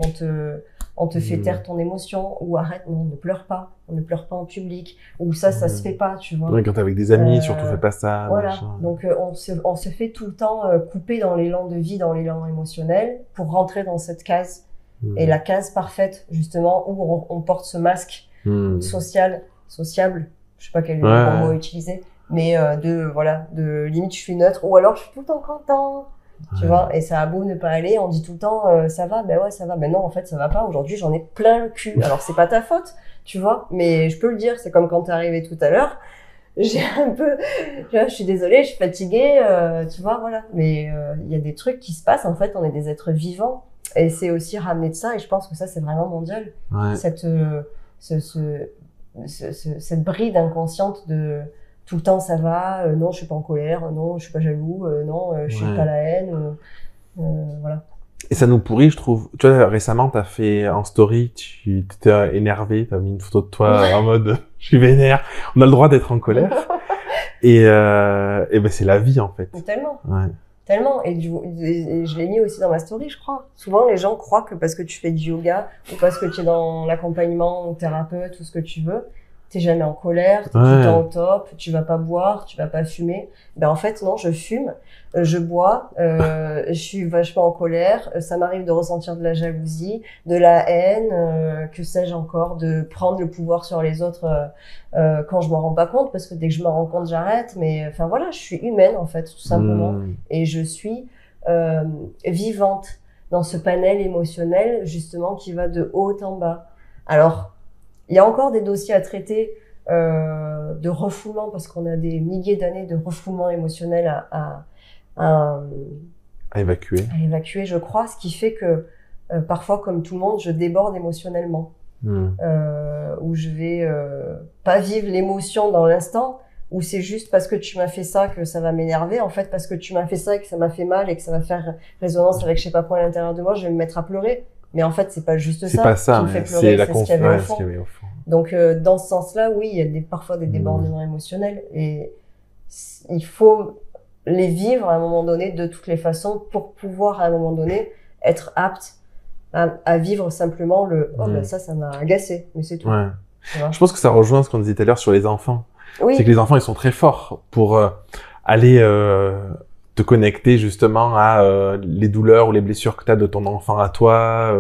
C: on te fait taire ton émotion, ou arrête, non, ne pleure pas, on ne pleure pas en public, ou ça se fait pas, tu vois.
B: Ouais, quand t'es avec des amis, surtout fais pas ça.
C: Voilà,
B: machin.
C: donc on se fait tout le temps couper dans l'élan de vie, dans l'élan émotionnel, pour rentrer dans cette case, et la case parfaite, justement, où on porte ce masque sociable, je sais pas quel mot utiliser, mais de limite je suis neutre, ou alors je suis tout le temps content. Tu vois, et ça a beau ne pas aller, on dit tout le temps ça va, ben ouais ça va, ben non en fait ça va pas, aujourd'hui j'en ai plein le cul. Alors c'est pas ta faute, tu vois, mais je peux le dire, c'est comme quand t'es arrivé tout à l'heure, j'ai un peu, tu vois, je suis désolée, je suis fatiguée, tu vois, voilà, mais il y a des trucs qui se passent, en fait on est des êtres vivants, et c'est aussi ramener de ça, et je pense que ça c'est vraiment mondial, cette bride inconsciente de tout le temps ça va, non je suis pas en colère, non je suis pas jaloux, non je suis pas la haine, voilà.
B: Et ça nous pourrit, je trouve. Tu vois, récemment t'as fait en story, tu t'étais énervé, t'as mis une photo de toi en mode je suis vénère. On a le droit d'être en colère. et ben c'est la vie en fait.
C: Tellement. Tellement. Et je l'ai mis aussi dans ma story, je crois. Souvent les gens croient que parce que tu fais du yoga ou parce que tu es dans l'accompagnement ou thérapeute ou ce que tu veux, t'es jamais en colère, t'es tout le temps au top, tu vas pas boire, tu vas pas fumer. Ben en fait non, je fume, je bois, je suis vachement en colère, ça m'arrive de ressentir de la jalousie, de la haine, que sais-je encore, de prendre le pouvoir sur les autres quand je m'en rends pas compte, parce que dès que je me rends compte, j'arrête. Mais enfin voilà, je suis humaine en fait, tout simplement, et je suis vivante dans ce panel émotionnel justement qui va de haut en bas. Alors il y a encore des dossiers à traiter de refoulement, parce qu'on a des milliers d'années de refoulement émotionnel à
B: évacuer.
C: À évacuer, je crois, ce qui fait que parfois, comme tout le monde, je déborde émotionnellement, où je vais pas vivre l'émotion dans l'instant, où c'est juste parce que tu m'as fait ça que ça va m'énerver, en fait, parce que tu m'as fait ça et que ça m'a fait mal et que ça va faire résonance avec je sais pas quoi à l'intérieur de moi, je vais me mettre à pleurer. Mais en fait, c'est pas juste ça qui me fait pleurer, c'est ce qu'il y avait au fond. Donc, dans ce sens-là, oui, il y a parfois des débordements émotionnels, et il faut les vivre à un moment donné de toutes les façons pour pouvoir à un moment donné être apte à vivre simplement le « oh ben ça m'a agacé », mais c'est tout.
B: Ouais. Je pense que ça rejoint ce qu'on disait tout à l'heure sur les enfants. Oui. C'est que les enfants, ils sont très forts pour aller te connecter justement à les douleurs ou les blessures que tu as de ton enfant à toi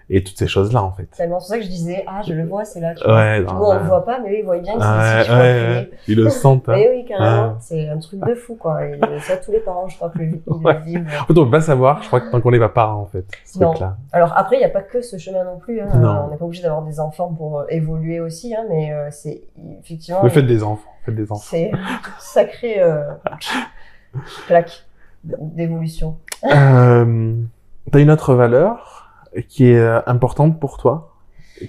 B: et toutes ces choses-là en fait.
C: C'est pour ça que je disais je le vois, c'est là. Tu vois. Nous on le voit pas, mais eux ils voient bien que c'est ici.
B: Ils le sentent.
C: Mais oui, carrément. C'est un truc de fou quoi. Et ça, tous les parents, je crois que ils le vivent.
B: En fait, on peut pas savoir. Je crois que tant qu'on n'est pas parents en fait.
C: Non. Alors après, il y a pas que ce chemin non plus. Hein. On n'est pas obligé d'avoir des enfants pour évoluer aussi, hein. Mais c'est effectivement.
B: Mais faites des enfants. Faites des enfants.
C: C'est une sacrée plaque d'évolution.
B: T'as une autre valeur qui est importante pour toi,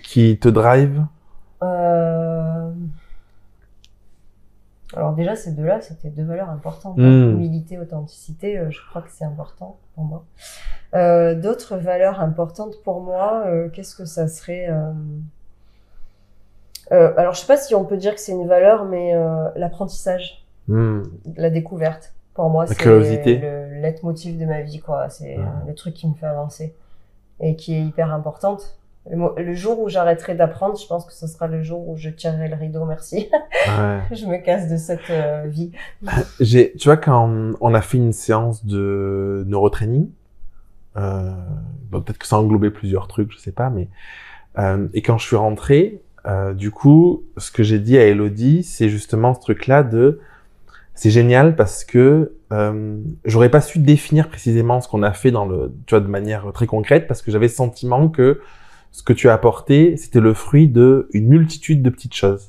B: qui te drive?
C: Alors déjà, ces deux-là, c'était deux valeurs importantes. Humilité, authenticité, je crois que c'est important pour moi. D'autres valeurs importantes pour moi, qu'est-ce que ça serait alors, je sais pas si on peut dire que c'est une valeur, mais l'apprentissage, la découverte. Pour moi, c'est le leitmotiv de ma vie, quoi. C'est le truc qui me fait avancer et qui est hyper importante. Le jour où j'arrêterai d'apprendre, je pense que ce sera le jour où je tirerai le rideau, merci. Je me casse de cette vie.
B: Tu vois, quand on a fait une séance de neurotraining, peut-être que ça englobait plusieurs trucs, je sais pas, mais et quand je suis rentré, du coup, ce que j'ai dit à Elodie, c'est justement ce truc-là c'est génial parce que j'aurais pas su définir précisément ce qu'on a fait tu vois, de manière très concrète, parce que j'avais le sentiment que ce que tu as apporté, c'était le fruit d'une multitude de petites choses.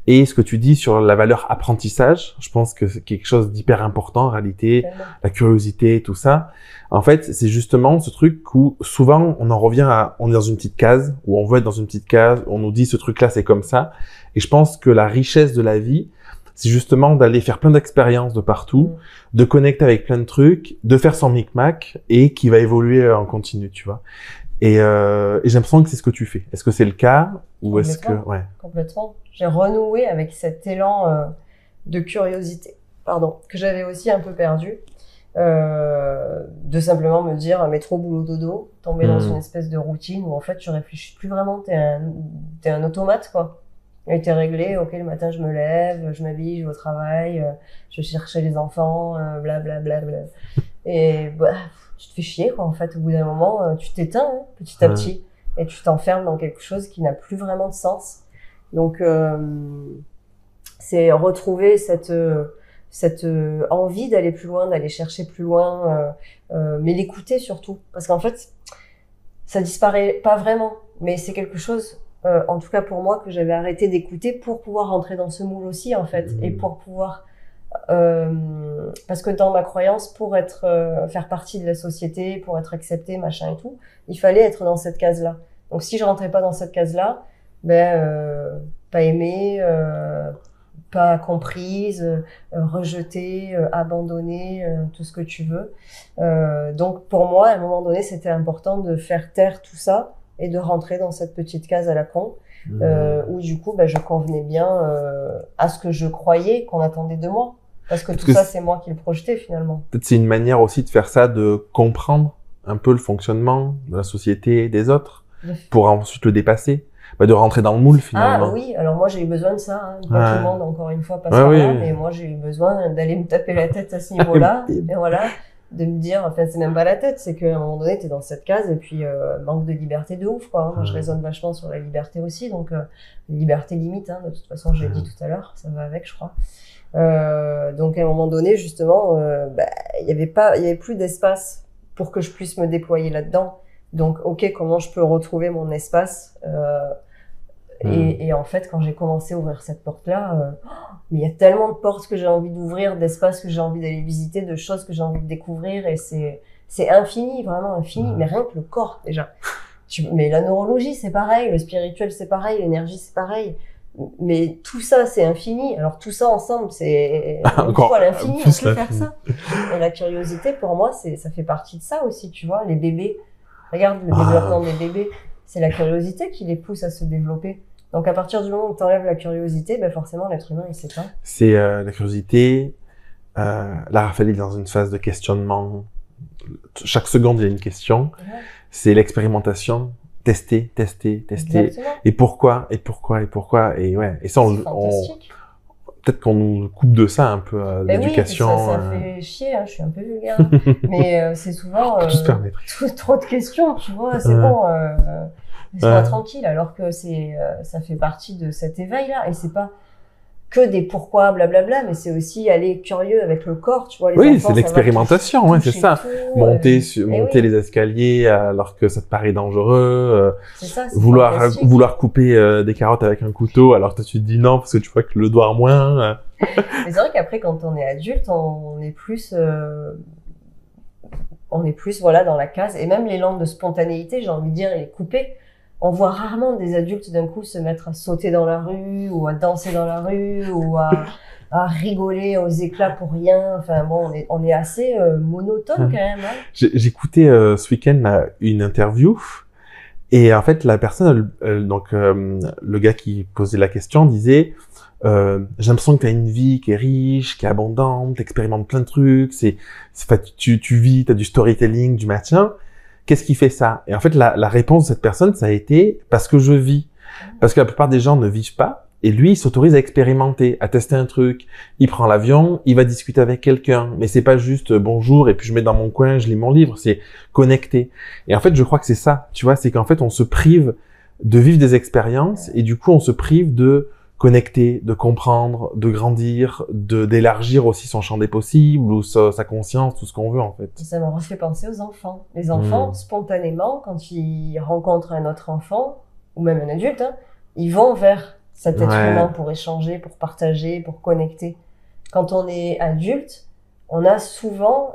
B: Et ce que tu dis sur la valeur apprentissage, je pense que c'est quelque chose d'hyper important en réalité, la curiosité, tout ça. En fait, c'est justement ce truc où souvent on en revient on est dans une petite case, où on veut être dans une petite case, où on nous dit ce truc-là c'est comme ça. Et je pense que la richesse de la vie, c'est justement d'aller faire plein d'expériences de partout, de connecter avec plein de trucs, de faire son micmac et qui va évoluer en continu, tu vois. Et j'ai l'impression que c'est ce que tu fais. Est-ce que c'est le cas ou est-ce que
C: Complètement. J'ai renoué avec cet élan de curiosité, que j'avais aussi un peu perdu, de simplement me dire métro boulot dodo, tomber dans une espèce de routine où en fait tu réfléchis plus vraiment, t'es un automate quoi. Et t'es réglé, ok, le matin je me lève, je m'habille, je vais au travail, je cherche les enfants, blablabla. Et bah, tu te fais chier quoi en fait, au bout d'un moment tu t'éteins petit à petit et tu t'enfermes dans quelque chose qui n'a plus vraiment de sens. Donc c'est retrouver cette envie d'aller plus loin, d'aller chercher plus loin, mais l'écouter surtout, parce qu'en fait ça disparaît pas vraiment, mais c'est quelque chose en tout cas pour moi que j'avais arrêté d'écouter pour pouvoir rentrer dans ce moule aussi en fait, et pour pouvoir parce que dans ma croyance, pour faire partie de la société, pour être accepté, machin et tout, il fallait être dans cette case-là. Donc si je rentrais pas dans cette case-là, pas aimée, pas comprise, rejetée, abandonnée, tout ce que tu veux. Donc pour moi, à un moment donné, c'était important de faire taire tout ça et de rentrer dans cette petite case à la con, où du coup, je convenais bien à ce que je croyais qu'on attendait de moi. Parce que tout ça, c'est moi qui le projetais finalement.
B: Peut-être c'est une manière aussi de faire ça, de comprendre un peu le fonctionnement de la société et des autres, pour ensuite le dépasser. de rentrer dans le moule finalement.
C: Ah oui, alors moi j'ai eu besoin de ça, hein. Pas
B: Ouais.
C: tout le monde encore une fois passe
B: Ouais,
C: par
B: oui,
C: là,
B: oui.
C: mais moi j'ai eu besoin d'aller me taper la tête à ce niveau-là, et voilà, de me dire, enfin c'est même pas la tête, c'est qu'à un moment donné t'es dans cette case et puis manque de liberté de ouf quoi, hein. Moi je raisonne vachement sur la liberté aussi, donc liberté limite, hein, de toute façon je l'ai dit tout à l'heure, ça va avec je crois. Donc à un moment donné justement, il y avait plus d'espace pour que je puisse me déployer là-dedans. Donc ok, comment je peux retrouver mon espace et en fait quand j'ai commencé à ouvrir cette porte-là, mais il y a tellement de portes que j'ai envie d'ouvrir, d'espaces que j'ai envie d'aller visiter, de choses que j'ai envie de découvrir et c'est infini, vraiment infini, mais rien que le corps déjà. Mais la neurologie c'est pareil, le spirituel c'est pareil, l'énergie c'est pareil. Mais tout ça, c'est infini. Alors tout ça ensemble, c'est une fois l'infini, on peut faire ça. Et la curiosité, pour moi, ça fait partie de ça aussi, tu vois. Les bébés, regarde le développement des bébés, c'est la curiosité qui les pousse à se développer. Donc à partir du moment où tu enlèves la curiosité, ben forcément l'être humain il s'éteint.
B: C'est la curiosité. Là, Raphaël est dans une phase de questionnement. Chaque seconde, il y a une question.
C: Ouais.
B: C'est l'expérimentation. Tester.
C: Exactement.
B: Et pourquoi. Et ouais. Et ça, peut-être qu'on nous coupe de ça un peu, l'éducation.
C: Oui, ça fait chier, hein, je suis un peu vulgaire. Mais c'est souvent trop de questions, tu vois, c'est bon, laisse-moi tranquille, alors que ça fait partie de cet éveil-là. Et c'est pas que des pourquoi, blablabla, mais c'est aussi aller curieux avec le corps, tu vois. Les enfants,
B: c'est l'expérimentation, ouais, c'est ça.
C: Tout,
B: monter les escaliers alors que ça te paraît dangereux.
C: C'est ça,
B: vouloir couper des carottes avec un couteau alors que tu te dis non parce que tu vois que le doigt moins.
C: Mais c'est vrai qu'après, quand on est adulte, on est plus voilà dans la case. Et même l'élan de spontanéité, j'ai envie de dire, il est coupé. On voit rarement des adultes d'un coup se mettre à sauter dans la rue ou à danser dans la rue ou à rigoler aux éclats pour rien. Enfin bon, on est assez monotone quand même. Hein.
B: J'écoutais ce week-end une interview et en fait la personne, le gars qui posait la question disait j'ai l'impression que tu as une vie qui est riche, qui est abondante, t'expérimentes plein de trucs, tu vis, t'as du storytelling, du machin. Qu'est-ce qui fait ça? Et en fait, la réponse de cette personne, ça a été parce que je vis. Parce que la plupart des gens ne vivent pas. Et lui, il s'autorise à expérimenter, à tester un truc. Il prend l'avion, il va discuter avec quelqu'un. Mais c'est pas juste bonjour et puis je mets dans mon coin, je lis mon livre. C'est connecté. Et en fait, je crois que c'est ça. Tu vois, c'est qu'en fait, on se prive de vivre des expériences et du coup, on se prive de connecter, de comprendre, de grandir, d'élargir aussi son champ des possibles ou sa conscience, tout ce qu'on veut en fait.
C: Ça me refait penser aux enfants. Les enfants, spontanément, quand ils rencontrent un autre enfant, ou même un adulte, hein, ils vont vers cet être humain pour échanger, pour partager, pour connecter. Quand on est adulte, on a souvent,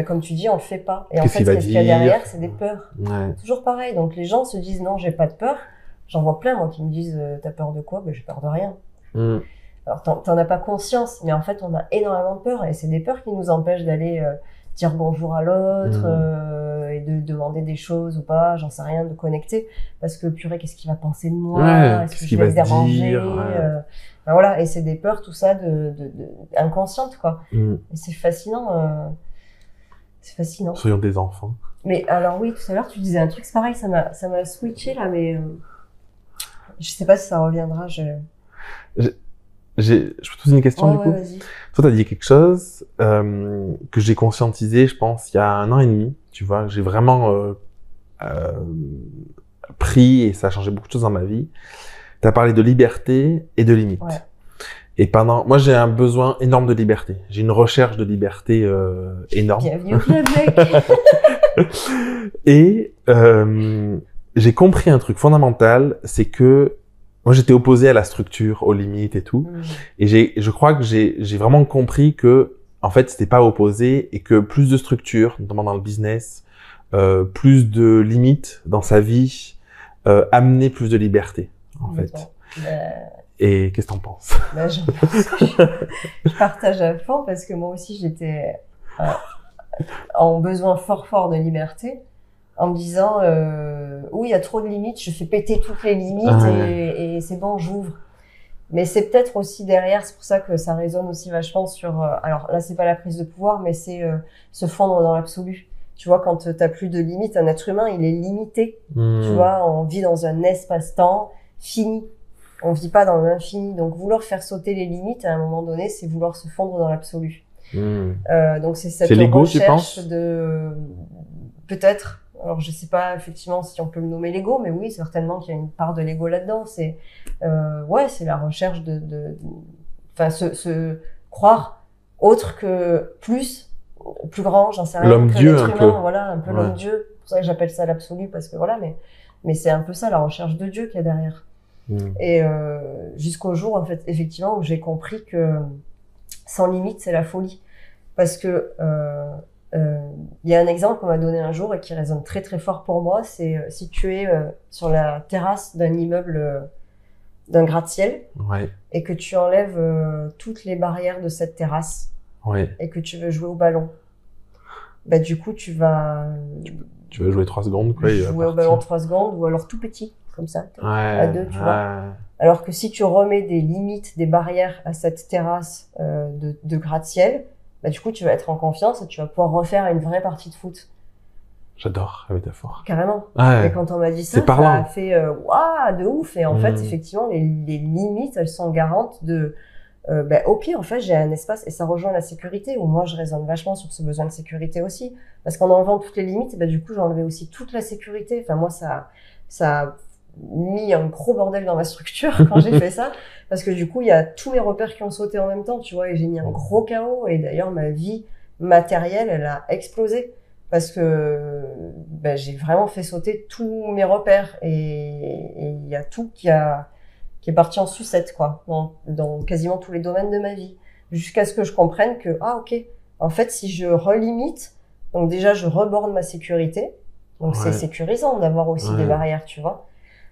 C: comme tu dis, on le fait pas. Et en fait, ce qu'il y a derrière, c'est des peurs.
B: Ouais.
C: Toujours pareil. Donc les gens se disent non, j'ai pas de peur. J'en vois plein, moi, qui me disent t'as peur de quoi? Ben, j'ai peur de rien. Alors, t'en as pas conscience, mais en fait, on a énormément de peur, et c'est des peurs qui nous empêchent d'aller dire bonjour à l'autre, et de demander des choses ou pas, j'en sais rien, de connecter, parce que purée, qu'est-ce qu'il va penser de moi? Est-ce que je vais le déranger? Voilà, et c'est des peurs, tout ça, inconscientes, quoi. Et c'est fascinant. C'est fascinant.
B: Soyons des enfants.
C: Mais alors oui, tout à l'heure, tu disais un truc, c'est pareil, ça m'a switché là, mais je sais pas si ça reviendra. Je peux
B: te poser une question du coup?
C: Vas-y.
B: Toi, t'as dit quelque chose que j'ai conscientisé, je pense, il y a 1 an et demi. Tu vois, j'ai vraiment pris et ça a changé beaucoup de choses dans ma vie. T'as parlé de liberté et de limites.
C: Ouais.
B: Et moi, j'ai un besoin énorme de liberté. J'ai une recherche de liberté énorme.
C: Bienvenue au club, mec.
B: Et j'ai compris un truc fondamental, c'est que moi, j'étais opposé à la structure, aux limites et tout. Et je crois que j'ai vraiment compris que, en fait, c'était pas opposé et que plus de structure, notamment dans le business, plus de limites dans sa vie, amenait plus de liberté, en fait. Et qu'est-ce que t'en penses?
C: Je partage à fond parce que moi aussi j'étais en besoin fort de liberté, en me disant oui, il y a trop de limites, je fais péter toutes les limites et c'est bon, j'ouvre. Mais c'est peut-être aussi derrière, c'est pour ça que ça résonne aussi vachement sur alors là c'est pas la prise de pouvoir, mais c'est se fondre dans l'absolu. Tu vois, quand t'as plus de limites, un être humain, il est limité. Tu vois, on vit dans un espace-temps fini. On vit pas dans l'infini. Donc, vouloir faire sauter les limites, à un moment donné, c'est vouloir se fondre dans l'absolu. Donc, c'est cette
B: l'ego, tu
C: recherche
B: penses
C: de... Peut-être. Alors, je sais pas, effectivement, si on peut le nommer l'ego, mais oui, certainement qu'il y a une part de l'ego là-dedans. C'est, ouais, c'est la recherche enfin, se croire autre que plus grand, j'en sais rien.
B: L'homme-dieu,
C: un
B: un
C: humain,
B: peu.
C: Voilà, un peu l'homme-dieu. C'est pour ça que j'appelle ça l'absolu, parce que voilà, mais c'est un peu ça, la recherche de Dieu qu'il y a derrière. Et jusqu'au jour, en fait, effectivement, où j'ai compris que sans limite, c'est la folie. Parce que il y a un exemple qu'on m'a donné un jour et qui résonne très très fort pour moi, c'est si tu es sur la terrasse d'un immeuble, d'un gratte-ciel, et que tu enlèves toutes les barrières de cette terrasse, et que tu veux jouer au ballon, bah du coup tu vas...
B: Tu veux jouer 3 secondes, quoi.
C: Jouer au ballon 3 secondes, ou alors tout petit, comme ça, à 2, tu vois. Alors que si tu remets des limites, des barrières à cette terrasse de gratte-ciel, bah du coup tu vas être en confiance et tu vas pouvoir refaire une vraie partie de foot.
B: J'adore la métaphore.
C: Carrément.
B: Ouais.
C: Et quand on m'a dit ça, ça a fait waouh, de ouf. Et en fait, effectivement, les limites, elles sont garantes de... bah, au pire, en fait, j'ai un espace, et ça rejoint la sécurité, où moi, je raisonne vachement sur ce besoin de sécurité aussi. Parce qu'en enlevant toutes les limites, bah, du coup, j'ai enlevé aussi toute la sécurité. Enfin, moi, ça a mis un gros bordel dans ma structure quand j'ai fait ça. Parce que du coup, il y a tous mes repères qui ont sauté en même temps, tu vois, et j'ai mis un gros chaos. Et d'ailleurs, ma vie matérielle, elle a explosé. Parce que bah, j'ai vraiment fait sauter tous mes repères. Et il y a tout qui est parti en sucette, quoi, dans quasiment tous les domaines de ma vie. Jusqu'à ce que je comprenne que, ah, ok, en fait, si je relimite, donc déjà, je reborne ma sécurité. Donc, c'est sécurisant d'avoir aussi des barrières, tu vois.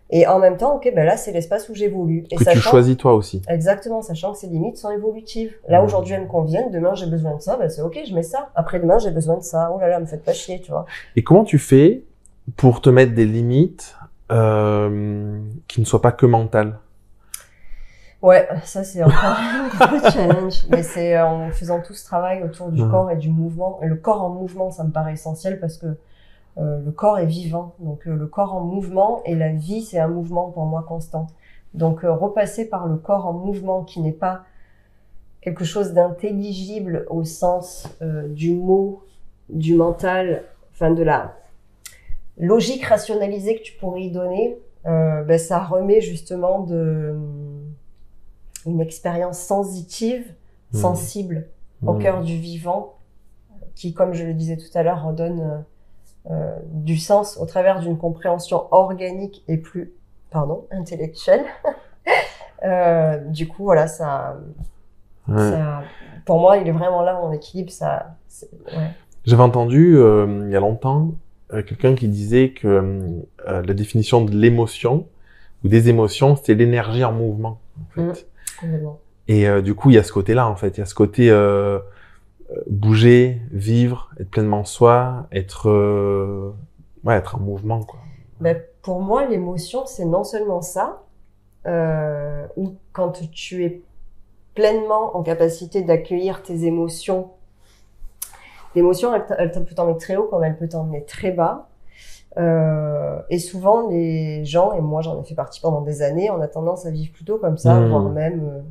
C: Et en même temps, ok, ben là, c'est l'espace où j'évolue. Et
B: que tu choisis toi aussi.
C: Exactement, sachant que ces limites sont évolutives. Là, aujourd'hui, elles me conviennent. Demain, j'ai besoin de ça. Ben, c'est ok, je mets ça. Après, demain, j'ai besoin de ça. Oh là là, me faites pas chier, tu vois.
B: Et comment tu fais pour te mettre des limites qui ne soient pas que mentales?
C: Ouais, ça, c'est encore un gros challenge. Mais c'est en faisant tout ce travail autour du corps et du mouvement. Et le corps en mouvement, ça me paraît essentiel parce que le corps est vivant, donc le corps en mouvement, et la vie, c'est un mouvement pour moi constant. Donc repasser par le corps en mouvement, qui n'est pas quelque chose d'intelligible au sens du mot, du mental, enfin de la logique rationalisée que tu pourrais y donner, ben, ça remet justement une expérience sensitive, sensible, au cœur du vivant, qui, comme je le disais tout à l'heure, redonne du sens au travers d'une compréhension organique et plus, intellectuelle. Du coup, voilà, ça, pour moi, il est vraiment là, mon équilibre, ouais.
B: J'avais entendu, il y a longtemps, quelqu'un qui disait que la définition de l'émotion, ou des émotions, c'était l'énergie en mouvement, en fait. Et du coup, il y a ce côté-là, en fait. Il y a ce côté bouger, vivre, être pleinement soi, être en mouvement, quoi.
C: Ben, pour moi, l'émotion, c'est non seulement ça, ou quand tu es pleinement en capacité d'accueillir tes émotions. L'émotion, elle peut t'emmener très haut comme elle peut t'emmener très bas. Et souvent, les gens, et moi j'en ai fait partie pendant des années, on a tendance à vivre plutôt comme ça, voire même...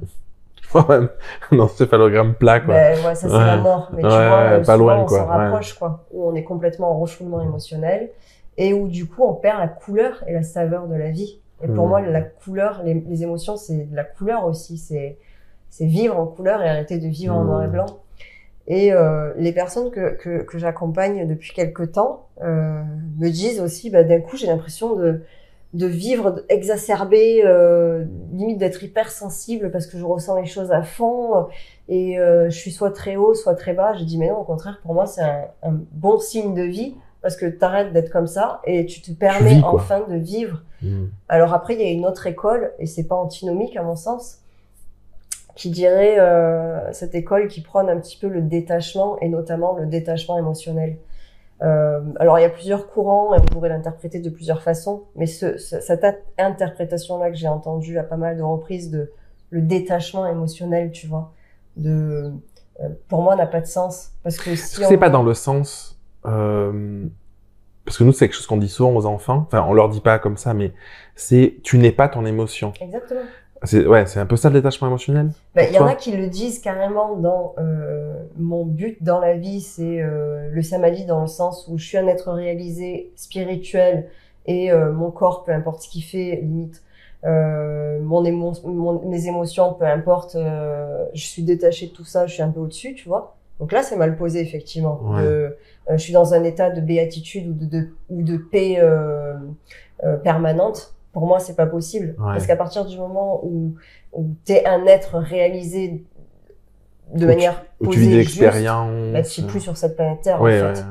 B: un encéphalogramme plat, quoi.
C: Ben, ouais, ça c'est la mort. Mais tu vois,
B: pas loin,
C: on
B: quoi.
C: s'en rapproche, quoi. Où on est complètement en refoulement émotionnel, et où du coup on perd la couleur et la saveur de la vie. Et pour moi, la couleur, les émotions, c'est de la couleur aussi. C'est vivre en couleur et arrêter de vivre en noir et blanc. Et les personnes que j'accompagne depuis quelque temps me disent aussi, bah, d'un coup, j'ai l'impression de vivre exacerbé, limite d'être hyper sensible parce que je ressens les choses à fond et je suis soit très haut, soit très bas. J'ai dit, mais non, au contraire, pour moi, c'est un bon signe de vie parce que t'arrêtes d'être comme ça et tu te permets enfin de vivre. Alors après, il y a une autre école, et c'est pas antinomique à mon sens, qui dirait cette école qui prône un petit peu le détachement, et notamment le détachement émotionnel. Alors il y a plusieurs courants et on pourrait l'interpréter de plusieurs façons, mais cette interprétation-là que j'ai entendue à pas mal de reprises de le détachement émotionnel, tu vois, pour moi n'a pas de sens, parce que si
B: c'est pas dans le sens parce que nous, c'est quelque chose qu'on dit souvent aux enfants. Enfin, on leur dit pas comme ça, mais c'est tu n'es pas ton émotion.
C: Exactement.
B: C'est un peu ça le détachement émotionnel.
C: Il y en a qui le disent carrément dans mon but dans la vie, c'est le samadhi dans le sens où je suis un être réalisé, spirituel, et mon corps, peu importe ce qu'il fait, limite, mes émotions, peu importe, je suis détachée de tout ça, je suis un peu au-dessus, tu vois. Donc là, c'est mal posé, effectivement.
B: Ouais.
C: Je suis dans un état de béatitude ou de paix permanente. Pour moi, c'est pas possible.
B: Ouais.
C: Parce qu'à partir du moment où t'es un être réalisé de manière posée,
B: où tu vis des
C: juste,
B: expériences.
C: bah, tu es plus sur cette planète Terre,
B: Ouais,
C: en fait.
B: ouais.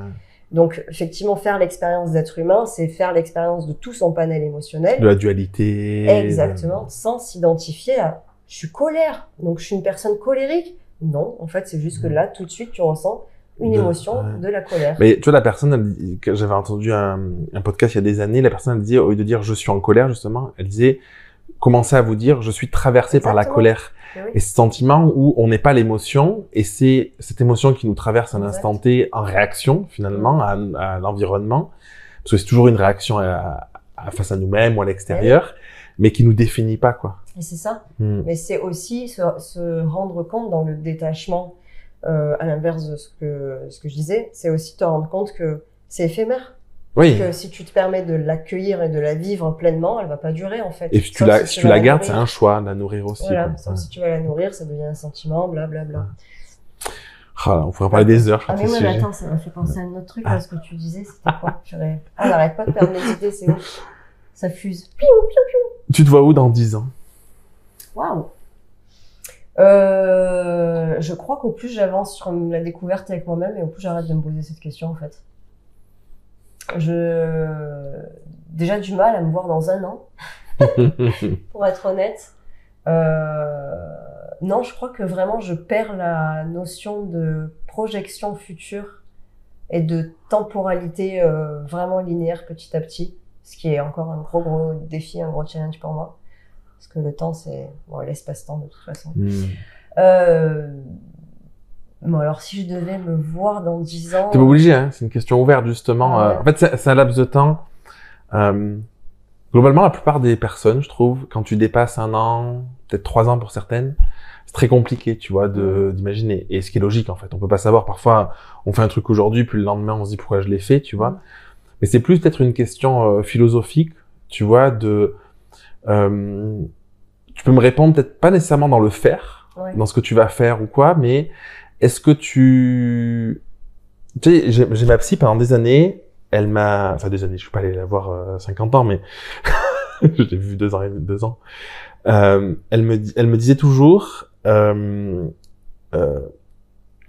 C: Donc, effectivement, faire l'expérience d'être humain, c'est faire l'expérience de tout son panel émotionnel.
B: De la dualité.
C: Exactement. Sans s'identifier à, je suis colère, donc je suis une personne colérique. Non, en fait, c'est juste que là, tout de suite, tu ressens une émotion de la colère.
B: Mais tu vois, la personne, que j'avais entendu un podcast il y a des années, la personne, elle disait, au lieu de dire je suis en colère, justement, elle disait, commencez à vous dire je suis traversé par la colère.
C: Oui.
B: Et ce sentiment où on n'est pas l'émotion, et c'est cette émotion qui nous traverse à un instant T en réaction, finalement, à l'environnement, parce que c'est toujours une réaction face à nous-mêmes ou à l'extérieur, mais qui nous définit pas, quoi.
C: Et c'est ça. Mais c'est aussi se rendre compte dans le détachement, à l'inverse de ce que je disais, c'est aussi te rendre compte que c'est éphémère.
B: Oui.
C: Que si tu te permets de l'accueillir et de la vivre pleinement, elle va pas durer, en fait.
B: Et si tu la gardes, c'est un choix, de la nourrir aussi.
C: Voilà. Sauf si tu vas la nourrir, ça devient un sentiment, blablabla.
B: On pourrait parler des heures.
C: Ah, mais ouais, mais attends, ça m'a fait penser à un autre truc, là, ce que tu disais, c'était quoi? On n'arrête pas de perdre mes idées, c'est ouf. Ça fuse. Piou, piou, piou.
B: Tu te vois où dans 10 ans?
C: Waouh! Je crois qu'au plus j'avance sur la découverte avec moi-même et au plus j'arrête de me poser cette question, en fait. Déjà du mal à me voir dans 1 an, pour être honnête. Non, je crois que vraiment je perds la notion de projection future et de temporalité vraiment linéaire petit à petit, ce qui est encore un gros défi, un gros challenge pour moi. Parce que le temps, c'est l'espace-temps de toute façon. Bon, alors si je devais me voir dans 10 ans...
B: T'es pas obligé, hein, c'est une question ouverte, justement. En fait, c'est un laps de temps. Globalement, la plupart des personnes, je trouve, quand tu dépasses 1 an, peut-être 3 ans pour certaines, c'est très compliqué, tu vois, d'imaginer. Et ce qui est logique, en fait. On peut pas savoir. Parfois, on fait un truc aujourd'hui, puis le lendemain, on se dit pourquoi je l'ai fait, tu vois. Mais c'est plus peut-être une question philosophique, tu vois, tu peux me répondre peut-être pas nécessairement dans le faire, dans ce que tu vas faire ou quoi, mais est-ce que tu sais, j'ai ma psy pendant des années, enfin des années, je suis pas allé la voir 50 ans, mais je l'ai vu 2 ans. Elle me disait toujours,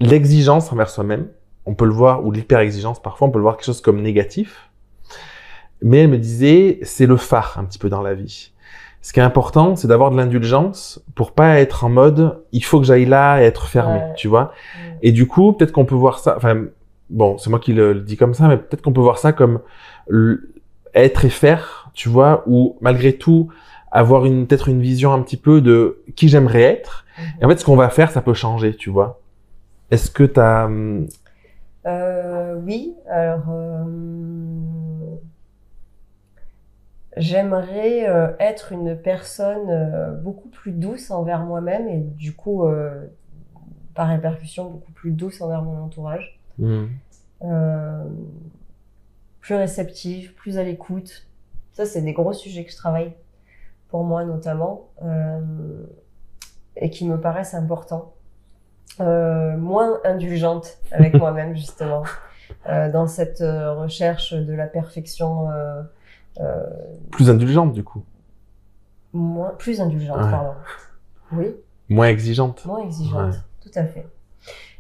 B: l'exigence envers soi-même, on peut le voir, ou l'hyper-exigence, parfois on peut le voir quelque chose comme négatif, mais elle me disait, c'est le phare un petit peu dans la vie. Ce qui est important, c'est d'avoir de l'indulgence pour pas être en mode il faut que j'aille là et être fermé, tu vois. Et du coup, peut-être qu'on peut voir ça, enfin bon, c'est moi qui le dis comme ça, mais peut-être qu'on peut voir ça comme être et faire, tu vois, ou malgré tout avoir peut-être une vision un petit peu de qui j'aimerais être. Et en fait, ce qu'on va faire, ça peut changer, tu vois. Est-ce que t'as
C: oui, alors j'aimerais être une personne beaucoup plus douce envers moi-même et du coup, par répercussion, beaucoup plus douce envers mon entourage. Plus réceptive, plus à l'écoute. Ça, c'est des gros sujets que je travaille, pour moi notamment, et qui me paraissent importants. Moins indulgente avec moi-même, justement, dans cette recherche de la perfection...
B: plus indulgente, du coup.
C: Plus indulgente, pardon. Oui.
B: Moins exigeante.
C: Moins exigeante, tout à fait.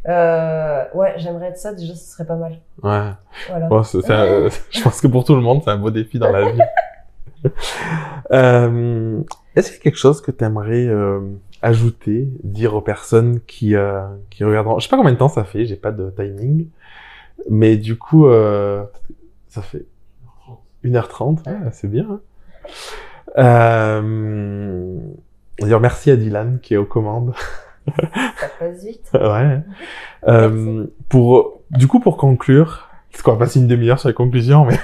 C: J'aimerais être ça, déjà, ce serait pas mal.
B: Ouais.
C: Voilà.
B: Bon, je pense que pour tout le monde, c'est un beau défi dans la vie. Est-ce qu'il y a quelque chose que tu aimerais ajouter, dire aux personnes qui regarderont? Je sais pas combien de temps ça fait, j'ai pas de timing. Mais du coup, ça fait 1h30, c'est bien. D'ailleurs, merci à Dylan qui est aux commandes.
C: Ça passe vite.
B: Ouais. Pour conclure, Parce qu'on va passer une demi-heure sur les conclusions, mais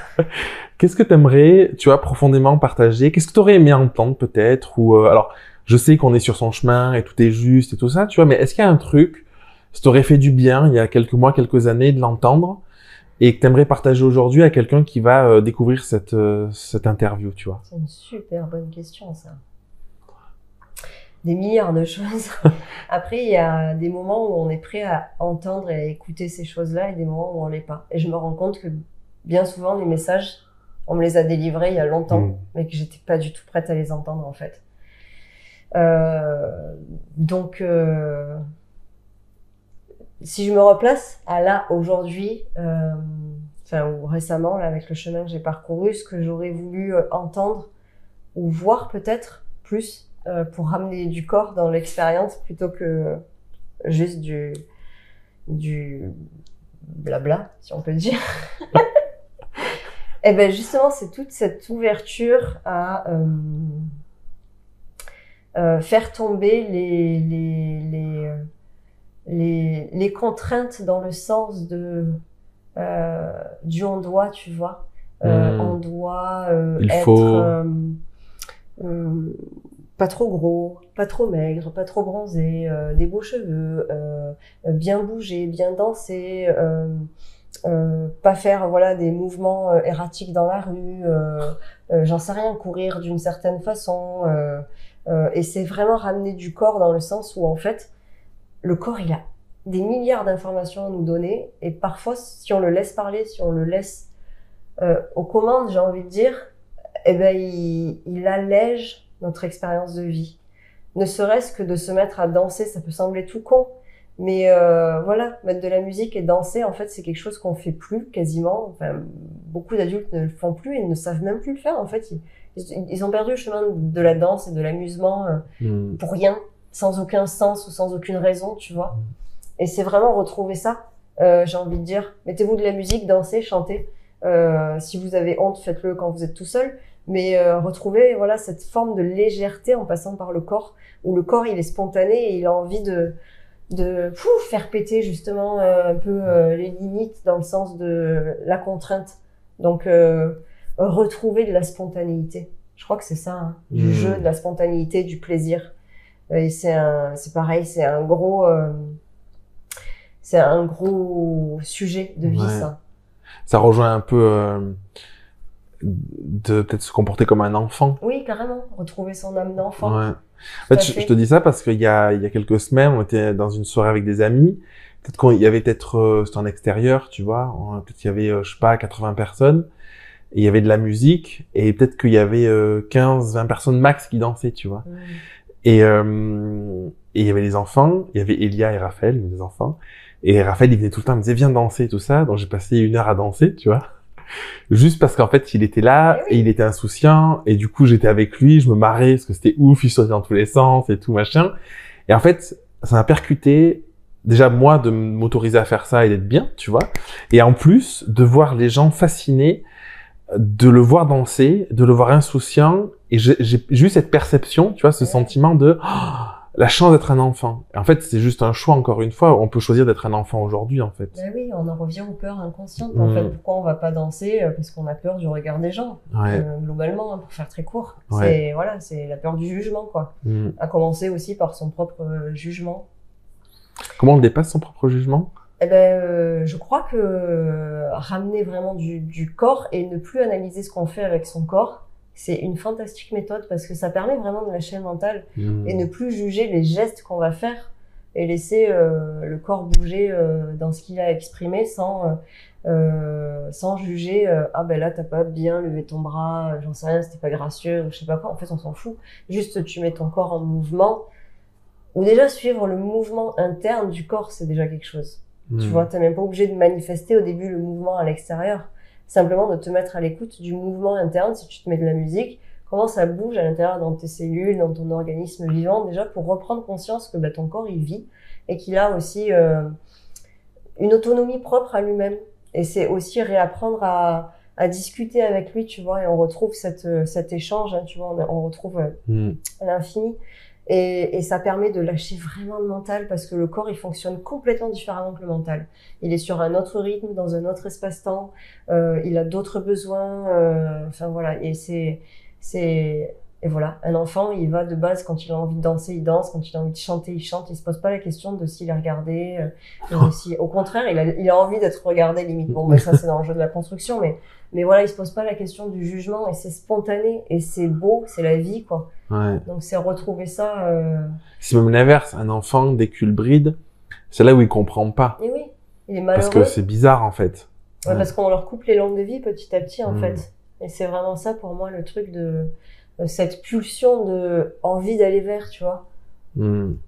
B: qu'est-ce que t'aimerais, tu vois, profondément partager? Qu'est-ce que t'aurais aimé entendre peut-être? Ou alors, je sais qu'on est sur son chemin et tout est juste et tout ça, tu vois, mais est-ce qu'il y a un truc, ça t'aurait fait du bien il y a quelques mois, quelques années de l'entendre et que t'aimerais partager aujourd'hui à quelqu'un qui va découvrir cette interview, tu vois?
C: C'est une super bonne question, ça. Des milliards de choses. Après, il y a des moments où on est prêt à entendre et à écouter ces choses-là et des moments où on l'est pas. Et je me rends compte que bien souvent, les messages, on me les a délivrés il y a longtemps, mais que j'étais pas du tout prête à les entendre, en fait. Donc, si je me replace à là, aujourd'hui, ou récemment, là, avec le chemin que j'ai parcouru, ce que j'aurais voulu entendre ou voir peut-être plus, pour ramener du corps dans l'expérience plutôt que juste du blabla, si on peut dire. Et ben justement, c'est toute cette ouverture à faire tomber les contraintes dans le sens de du on doit, tu vois. On doit être pas trop gros, pas trop maigre, pas trop bronzé, des beaux cheveux, bien bouger, bien danser, pas faire voilà des mouvements erratiques dans la rue, j'en sais rien, courir d'une certaine façon, et c'est vraiment ramener du corps dans le sens où en fait le corps il a des milliards d'informations à nous donner et parfois si on le laisse parler, si on le laisse aux commandes, j'ai envie de dire, eh ben il allège notre expérience de vie. Ne serait-ce que de se mettre à danser, ça peut sembler tout con, mais voilà, mettre de la musique et danser, en fait, c'est quelque chose qu'on fait plus quasiment. Enfin, beaucoup d'adultes ne le font plus et ne savent même plus le faire. En fait, ils ont perdu le chemin de la danse et de l'amusement pour rien, sans aucun sens ou sans aucune raison, tu vois. Et c'est vraiment retrouver ça. J'ai envie de dire, mettez-vous de la musique, dansez, chantez. Si vous avez honte, faites-le quand vous êtes tout seul. Mais retrouver voilà cette forme de légèreté en passant par le corps, où le corps il est spontané et il a envie de faire péter justement un peu les limites dans le sens de la contrainte. Donc retrouver de la spontanéité. Je crois que c'est ça, hein, du jeu, de la spontanéité, du plaisir. Et c'est pareil, c'est un gros sujet de vie, ça.
B: Ça rejoint un peu de peut-être se comporter comme un enfant.
C: Oui, carrément. Retrouver son âme d'enfant.
B: Ouais. En fait, je te dis ça parce qu'il y a quelques semaines, on était dans une soirée avec des amis. Peut-être qu'il y avait c'était en extérieur, tu vois. Peut-être qu'il y avait, je sais pas, 80 personnes. Et il y avait de la musique. Et peut-être qu'il y avait 15, 20 personnes max qui dansaient, tu vois. Et il y avait les enfants. Il y avait Elia et Raphaël, les enfants. Et Raphaël, il venait tout le temps, il me disait, viens danser, tout ça. Donc j'ai passé 1 heure à danser, tu vois. Juste parce qu'en fait, il était là et il était insouciant. Et du coup, j'étais avec lui, je me marrais parce que c'était ouf, il sautait dans tous les sens et tout, machin. Et en fait, ça m'a percuté, déjà moi, de m'autoriser à faire ça et d'être bien, tu vois. Et en plus, de voir les gens fascinés, de le voir danser, de le voir insouciant. Et j'ai eu cette perception, tu vois, ce sentiment de... la chance d'être un enfant. Et en fait, c'est juste un choix, encore une fois. On peut choisir d'être un enfant aujourd'hui, en fait.
C: Ben oui, on en revient aux peurs inconscientes. En fait, pourquoi on va pas danser? Parce qu'on a peur du regard des gens. Globalement, hein, pour faire très court. C'est la peur du jugement, quoi. À commencer aussi par son propre jugement.
B: Comment on dépasse son propre jugement?
C: Eh ben, je crois que ramener vraiment du corps et ne plus analyser ce qu'on fait avec son corps, c'est une fantastique méthode parce que ça permet vraiment de lâcher le mental et ne plus juger les gestes qu'on va faire et laisser le corps bouger dans ce qu'il a exprimé sans juger ah ben là t'as pas bien levé ton bras, j'en sais rien, c'était pas gracieux, je sais pas quoi. En fait on s'en fout, juste tu mets ton corps en mouvement ou déjà suivre le mouvement interne du corps, c'est déjà quelque chose. Tu vois, t'es même pas obligé de manifester au début le mouvement à l'extérieur. Simplement de te mettre à l'écoute du mouvement interne, si tu te mets de la musique, comment ça bouge à l'intérieur dans tes cellules, dans ton organisme vivant, déjà pour reprendre conscience que ton corps il vit et qu'il a aussi une autonomie propre à lui-même. Et c'est aussi réapprendre à discuter avec lui, tu vois, et on retrouve cet échange, hein, tu vois, on retrouve l'infini. Et ça permet de lâcher vraiment le mental parce que le corps, il fonctionne complètement différemment que le mental. Il est sur un autre rythme, dans un autre espace-temps, il a d'autres besoins, enfin voilà. Et voilà, un enfant, il va de base, quand il a envie de danser, il danse, quand il a envie de chanter, il chante, il se pose pas la question de s'il est regardé, au contraire, il a envie d'être regardé limite. Bon, ben ça c'est dans le jeu de la construction, mais voilà, il se pose pas la question du jugement et c'est spontané et c'est beau, c'est la vie quoi.
B: Ouais.
C: Donc c'est retrouver ça.
B: C'est même l'inverse, un enfant dès qu'il bride, c'est là où il comprend pas.
C: Et oui, il est malheureux.
B: Parce que c'est bizarre en fait.
C: Ouais, parce qu'on leur coupe les langues de vie petit à petit en fait. Et c'est vraiment ça pour moi le truc de cette pulsion de envie d'aller vers, tu vois.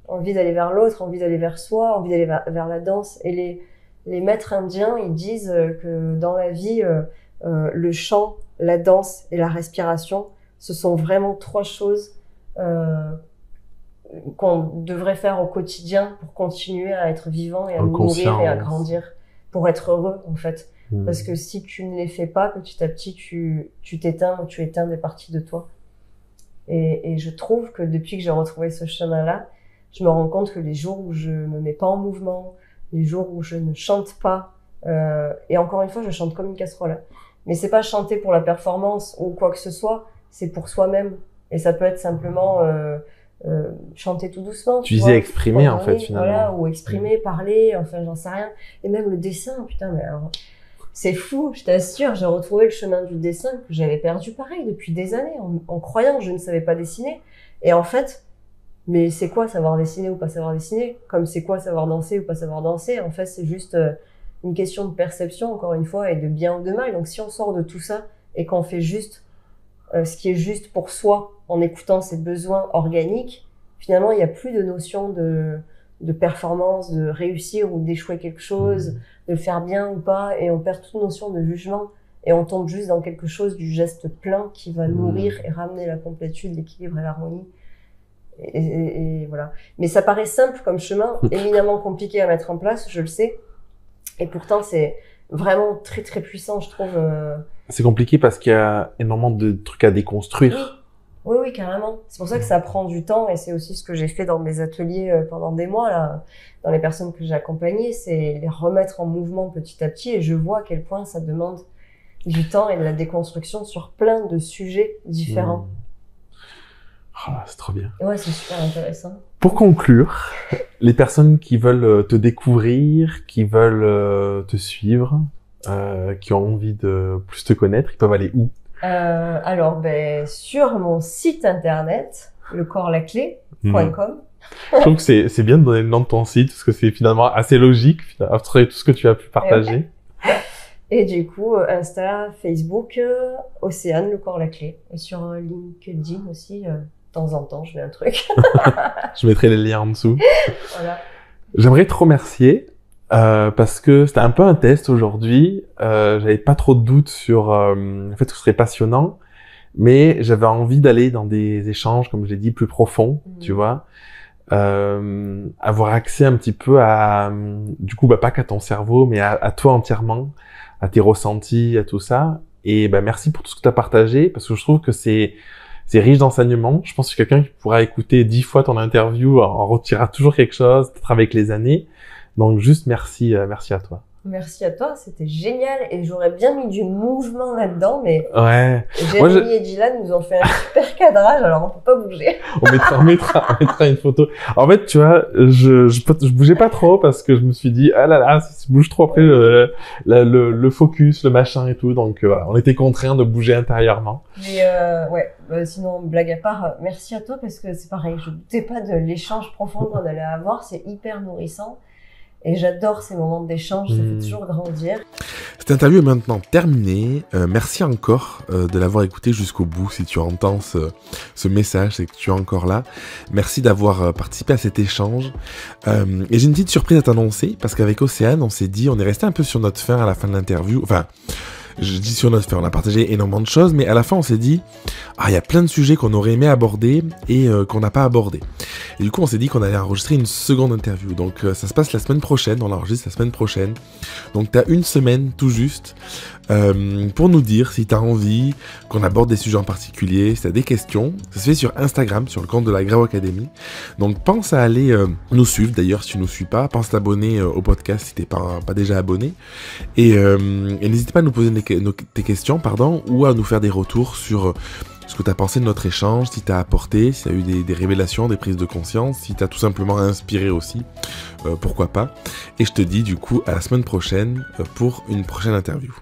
C: Envie d'aller vers l'autre, envie d'aller vers soi, envie d'aller vers la danse. Et les maîtres indiens, ils disent que dans la vie, le chant, la danse et la respiration, ce sont vraiment 3 choses qu'on devrait faire au quotidien pour continuer à être vivant et à nous nourrir et à grandir, pour être heureux en fait. Parce que si tu ne les fais pas, petit à petit, tu t'éteins ou tu éteins des parties de toi. Et je trouve que depuis que j'ai retrouvé ce chemin-là, je me rends compte que les jours où je me mets pas en mouvement, les jours où je ne chante pas, et encore une fois, je chante comme une casserole, hein, mais c'est pas chanter pour la performance ou quoi que ce soit, c'est pour soi-même. Et ça peut être simplement chanter tout doucement.
B: Tu disais exprimer en fait finalement.
C: Voilà, ou exprimer, parler, enfin j'en sais rien. Et même le dessin, putain, mais alors... C'est fou, je t'assure, j'ai retrouvé le chemin du dessin que j'avais perdu pareil depuis des années en croyant que je ne savais pas dessiner. Et en fait, mais c'est quoi savoir dessiner ou pas savoir dessiner? Comme c'est quoi savoir danser ou pas savoir danser? En fait, c'est juste une question de perception, encore une fois, et de bien ou de mal. Donc si on sort de tout ça et qu'on fait juste ce qui est juste pour soi en écoutant ses besoins organiques, finalement, il n'y a plus de notion de performance, de réussir ou d'échouer quelque chose, de le faire bien ou pas, et on perd toute notion de jugement et on tombe juste dans quelque chose du geste plein qui va nourrir et ramener la complétude, l'équilibre et l'harmonie. Et voilà. Mais ça paraît simple comme chemin, éminemment compliqué à mettre en place, je le sais. Et pourtant, c'est vraiment très très puissant, je trouve.
B: C'est compliqué parce qu'il y a énormément de trucs à déconstruire.
C: Oui. Oui, carrément. C'est pour ça que ça prend du temps et c'est aussi ce que j'ai fait dans mes ateliers pendant des mois, là, dans les personnes que j'ai accompagnées, c'est les remettre en mouvement petit à petit et je vois à quel point ça demande du temps et de la déconstruction sur plein de sujets différents.
B: Oh, c'est trop bien.
C: Ouais, c'est super intéressant.
B: Pour conclure, les personnes qui veulent te découvrir, qui veulent te suivre, qui ont envie de plus te connaître, ils peuvent aller où?
C: Alors, sur mon site internet, lecorpslaclé.com.
B: Je trouve que c'est bien de donner le nom de ton site, parce que c'est finalement assez logique, après tout ce que tu as pu partager.
C: Et du coup, Insta, Facebook, Océane, le corps la clé. Et sur LinkedIn aussi, de temps en temps, je mets un truc.
B: Je mettrai les liens en dessous.
C: Voilà.
B: J'aimerais te remercier. Parce que c'était un peu un test aujourd'hui, j'avais pas trop de doutes sur le fait que ce serait passionnant, mais j'avais envie d'aller dans des échanges, comme je l'ai dit, plus profonds, tu vois, avoir accès un petit peu à, du coup, pas qu'à ton cerveau, mais à toi entièrement, à tes ressentis, à tout ça, et merci pour tout ce que tu as partagé, parce que je trouve que c'est riche d'enseignements. Je pense que quelqu'un qui pourra écouter 10 fois ton interview en retirera toujours quelque chose, peut-être avec les années. Donc juste merci à toi.
C: Merci à toi, c'était génial et j'aurais bien mis du mouvement là-dedans, mais
B: ouais.
C: Jérémy et Dylan nous ont fait un super cadrage, alors on peut pas bouger.
B: On mettra une photo. En fait, tu vois, je bougeais pas trop parce que je me suis dit ah là là, si je bouge trop après le focus, le machin et tout, donc voilà, on était contraints de bouger intérieurement.
C: Mais sinon blague à part, merci à toi parce que c'est pareil, je doutais pas de l'échange profond qu'on allait avoir, c'est hyper nourrissant. Et j'adore ces moments d'échange, ça fait toujours grandir.
A: Cette interview est maintenant terminée. Merci encore de l'avoir écouté jusqu'au bout. Si tu entends ce message, c'est que tu es encore là. Merci d'avoir participé à cet échange. Et j'ai une petite surprise à t'annoncer, parce qu'avec Océane, on s'est dit, on est resté un peu sur notre fin à la fin de l'interview. Enfin, je dis sur notre fin, on a partagé énormément de choses, mais à la fin, on s'est dit, il y a plein de sujets qu'on aurait aimé aborder et qu'on n'a pas abordé. Et du coup, on s'est dit qu'on allait enregistrer une seconde interview. Donc, ça se passe la semaine prochaine, on l'enregistre la semaine prochaine. Donc, t'as une semaine tout juste pour nous dire si tu as envie qu'on aborde des sujets en particulier, si tu as des questions. Ça se fait sur Instagram, sur le compte de la Grao Academy. Donc pense à aller nous suivre, d'ailleurs si tu ne nous suis pas, pense à t'abonner au podcast si tu n'es pas déjà abonné. Et n'hésite pas à nous poser tes questions, ou à nous faire des retours sur ce que tu as pensé de notre échange, si tu as apporté, si tu as eu des révélations, des prises de conscience, si tu as tout simplement inspiré aussi, pourquoi pas. Et je te dis du coup à la semaine prochaine pour une prochaine interview.